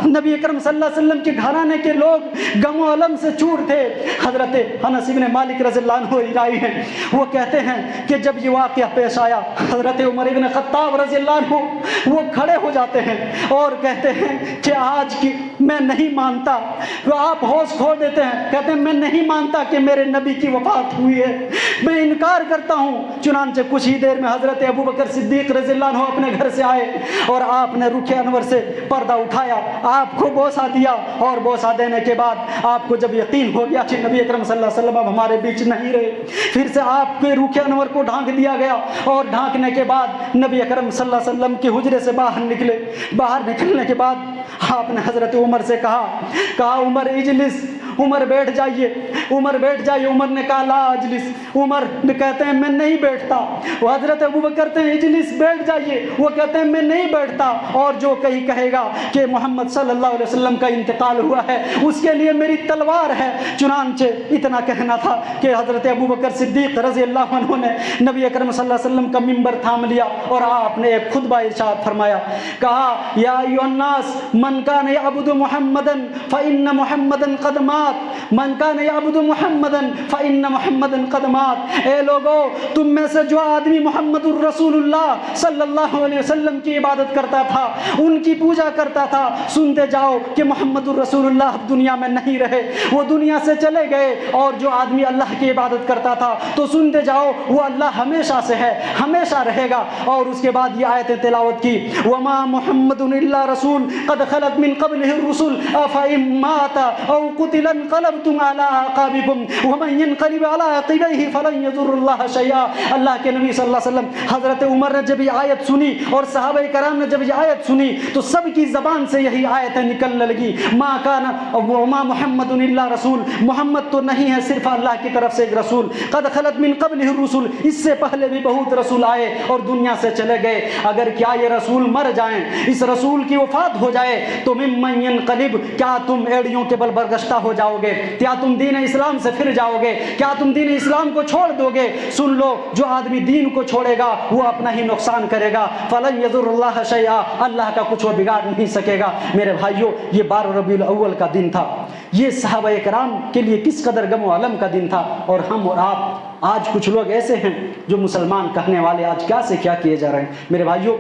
نبی اکرم صلی اللہ علیہ وسلم کے گھرانے کے لوگ غم و الم سے چور تھے. حضرت انس بن مالک رضی اللہ عنہ راوی ہیں, وہ کہتے ہیں کہ جب یہ واقعہ پیش آیا, حضرت عمر بن خطاب رضی اللہ عنہ وہ کھڑے ہو جاتے ہیں اور کہتے ہیں کہ آج کی میں نہیں مانتا. وہ آپ ہوش کھو دیتے ہیں, کہتے ہیں میں نہیں مانتا کہ میرے نبی کی وفات ہوئی ہے, میں انکار کرتا ہوں. چنانچہ کچھ ہی دیر میں حضرت ابوبکر صدیق رضی اللہ عنہ اپنے گھر سے آئے اور آپ نے رخ انور سے پردہ اٹھایا, آپ کو بوسہ دیا, اور بوسہ دینے کے بعد آپ کو جب یقین ہو گیا کہ نبی اکرم صلی اللہ علیہ وسلم اب ہمارے بیچ نہیں رہے, پھر سے آپ کے رخ انور کو ڈھانک دیا گیا, اور ڈھانکنے کے بعد نبی اکرم صلی اللہ علیہ وسلم کے حجرے سے باہر نکلے. باہر نکلنے کے بعد آپ نے حضرت عمر سے کہا عمر اجلس, عمر بیٹھ جائیے, عمر بیٹھ جائیے. عمر نے کہا لا اجلس, عمر کہتے ہیں میں نہیں بیٹھتا. وہ حضرت ابوبکر کہتے ہیں اجلس, بیٹھ جائیے, وہ کہتے ہیں میں نہیں بیٹھتا, اور جو کہے گا کہ محمد صلی اللہ علیہ وسلم کا انتقال ہوا ہے اس کے لیے میری تلوار ہے. چنانچہ اتنا کہنا تھا کہ حضرت ابوبکر صدیق رضی اللہ عنہ نے نبی اکرم صلی اللہ علیہ وسلم کا منبر تھام لیا اور آپ نے ایک خطبہ ارشاد فرمایا, کہا یا ایھا الناس من کان یعبد محمدا فإن محمدا قد مات, من کان یعبد محمدا فإن محمدا قد مات. اے لوگو, تم میں سے جو آدمی محمد الرسول اللہ صلی اللہ علیہ وسلم کی عبادت کرتا تھا, ان کی پوجا کرتا تھا, سنتے جاؤ کہ محمد الرسول اللہ اب دنیا میں نہیں رہے, وہ دنیا سے چلے گئے. اور جو آدمی اللہ کی عبادت کرتا تھا تو سنتے جاؤ وہ اللہ ہمیشہ سے ہے, ہمیشہ رہے گا. اور اس کے بعد یہ آیتیں تلاوت کی, وما محمد الا رسول قد خلت من قبله الرسل افإن مات او قتل انقلبتم على اعقابكم ومن ينقلب على عقبيه فلن يضر الله شيئا. اللہ کے نبی صلی اللہ علیہ وسلم, حضرت عمر نے جب یہ آیت سنی اور صحابہ کرام نے جب یہ آیت سنی تو سب کی زبان سے یہی آیتیں نکلنے لگی, ما کان وما محمد الا رسول, محمد تو نہیں ہے صرف اللہ کی طرف سے ایک رسول, قد خلت من قبله الرسل, اس سے پہلے بھی بہت رسول آئے اور دنیا سے چلے گئے. اگر کیا یہ رسول مر جائیں, اس رسول کی وفات ہو جائے تو ممن ينقلب, کیا تم ایڑیوں کے بل برگشتہ ہو جاؤ گے, کیا تم دین اسلام سے پھر جاؤ گے, کیا تم دین اسلام کو چھوڑ دو گے؟ سن لو, جو آدمی دین کو چھوڑے گا وہ اپنا ہی نقصان کرے گا. فلن يضر الله شيئا, اللہ کا کچھ وہ بگاڑ نہیں سکے گا. میرے بھائیوں, یہ 12 ربیع الاول کا دن تھا. یہ صحابہ کرام کے لیے کس قدر غم و الم کا دن تھا. اور ہم اور آپ آج کچھ لوگ ایسے ہیں جو مسلمان کہنے والے آج کیا سے کیا کیے جا رہے ہیں. میرے بھائیوں,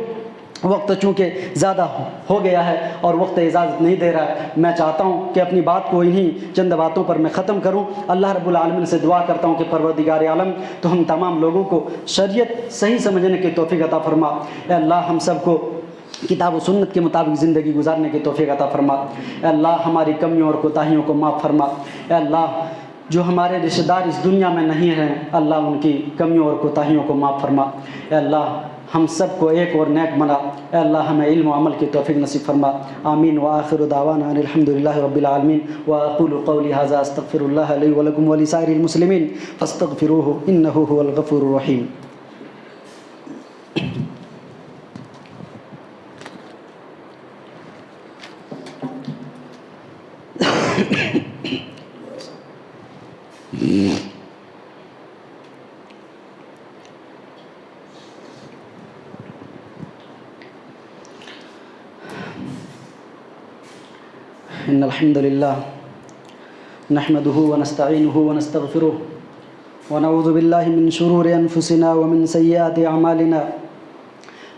وقت چونکہ زیادہ ہو گیا ہے اور وقت اجازت نہیں دے رہا ہے, میں چاہتا ہوں کہ اپنی بات کو انہی چند باتوں پر میں ختم کروں. اللہ رب العالمین سے دعا کرتا ہوں کہ پروردگار عالم تو ہم تمام لوگوں کو شریعت صحیح سمجھنے کی توفیق عطا فرما. اے اللہ, ہم سب کو کتاب و سنت کے مطابق زندگی گزارنے کی توفیق عطا فرما. اے اللہ, ہماری کمیوں اور کوتاہیوں کو معاف فرما. اے اللہ, جو ہمارے رشتہ دار اس دنیا میں نہیں ہیں, اللہ ان کی کمیوں اور کوتاہیوں کو معاف فرما. اے اللہ, ہم سب کو ایک اور نیک بنا. اے اللہ, ہمیں علم و عمل کی توفیق نصیب فرما. آمین. وآخر دعوانا ان الحمد للہ رب العالمین. واقول قولی ھذا استغفر اللہ لی ولکم ولسائر المسلمین فاستغفروہ انہ ھو الغفور الرحیم. ان الحمد للہ نحمده ونستعینه ونستغفره ونعوذ باللہ من شرور انفسنا ومن سیئات اعمالنا.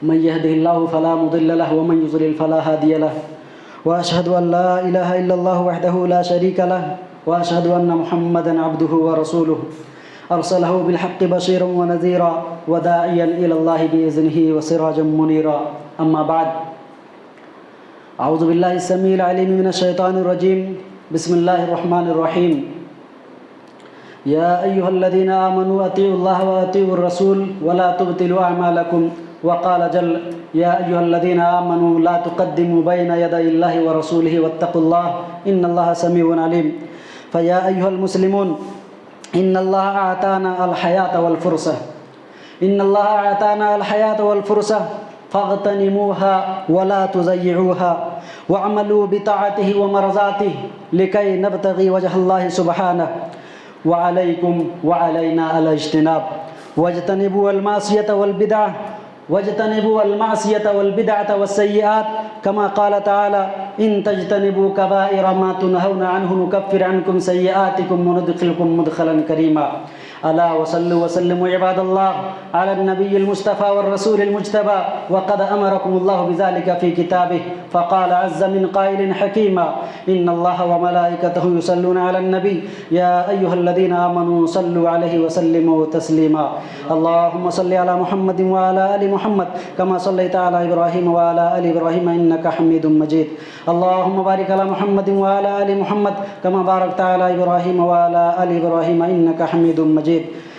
من يهده الله فلا مضل له ومن يضلل فلا هادي له. واشهد ان لا اله الا الله وحده لا شريك له واشهد ان محمدا عبده ورسوله ارسله بالحق بشيرا ونذيرا وداعيا الى الله باذنه وسراجا منيرا. اما بعد, اعوذ باللہ السمیع العلیم من الشیطان الرجیم. بسم اللہ الرحمن الرحیم. یا ایھا الذین آمنوا اطیعوا اللہ واطیعوا الرسول ولا تبطلوا اعمالکم. وقال جل یا ایھا الذین آمنوا لا تقدموا بین یدی اللہ ورسولہ واتقوا اللہ ان اللہ سمیع علیم. فیا ایھا المسلمون, ان اللہ اعطانا الحیاة والفرصة, ان اللہ اعطانا الحیاة والفرصة فاغتنموها ولا تضيعوها واعملوا بطاعته ومرضاته لكي نبتغي وجه الله سبحانه وعليكم وعلينا الاجتناب. واجتنبوا المعصية والبدعة واجتنبوا المعصية والبدعة والسيئات كما قال تعالى إن تجتنبوا كبائر ما تنهون عنه نكفر عنكم سيئاتكم وندخلكم مدخلا كريما. ألا وصلوا وسلموا عباد الله على النبي المصطفى والرسول المجتبى، وقد أمركم الله بذلك في كتابه فقال عز من قائل حكيما إن الله وملائكته يصلون على النبي يا أيها الذين آمنوا صلوا عليه وسلموا تسليما. اللهم صل على محمد وعلى آل محمد كما صليت على إبراهيم وعلى آل إبراهيم إنك حميد مجيد. اللهم بارك على محمد وعلى آل محمد كما باركت على إبراهيم وعلى آل إبراهيم إنك حميد مجيد.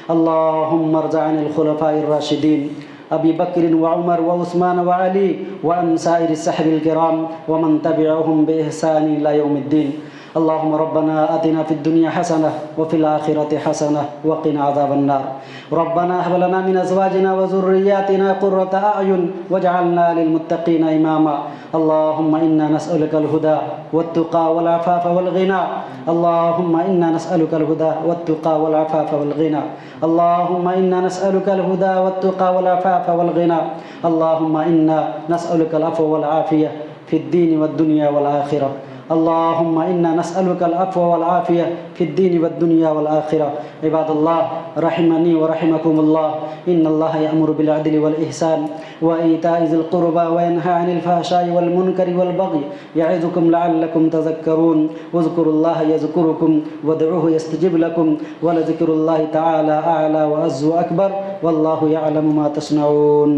اللهم ارض عن الخلفاء الراشدين أبي بكر وعمر وعثمان وعلي وعن سائر الصحب الكرام ومن تبعهم بإحسان إلى يوم الدين. اللهم ربنا آتنا في الدنيا حسنة وفي الآخرة حسنة وقنا عذاب النار. ربنا هب لنا من أزواجنا وذرياتنا قرة أعين واجعلنا للمتقين إماما. اللهم إنا نسألك الهدى والتقى والعفاف والغنى. اللهم إنا نسألك الهدى والتقى والعفاف والغنى. اللهم إنا نسألك الهدى والتقى والعفاف والغنى. اللهم إنا نسألك العفو والعافية في الدين والدنيا والآخرة. اللهم إنا نسألك العفو والعافية في الدين والدنيا والآخرة. عباد الله رحمني ورحمكم الله، إن الله يأمر بالعدل والإحسان وإيتاء ذي القربى وينهى عن الفحشاء والمنكر والبغي يعظكم لعلكم تذكرون. واذكروا الله يذكركم وادعوه يستجب لكم ولذكر الله تعالى أعلى وأعز وأكبر والله يعلم ما تصنعون.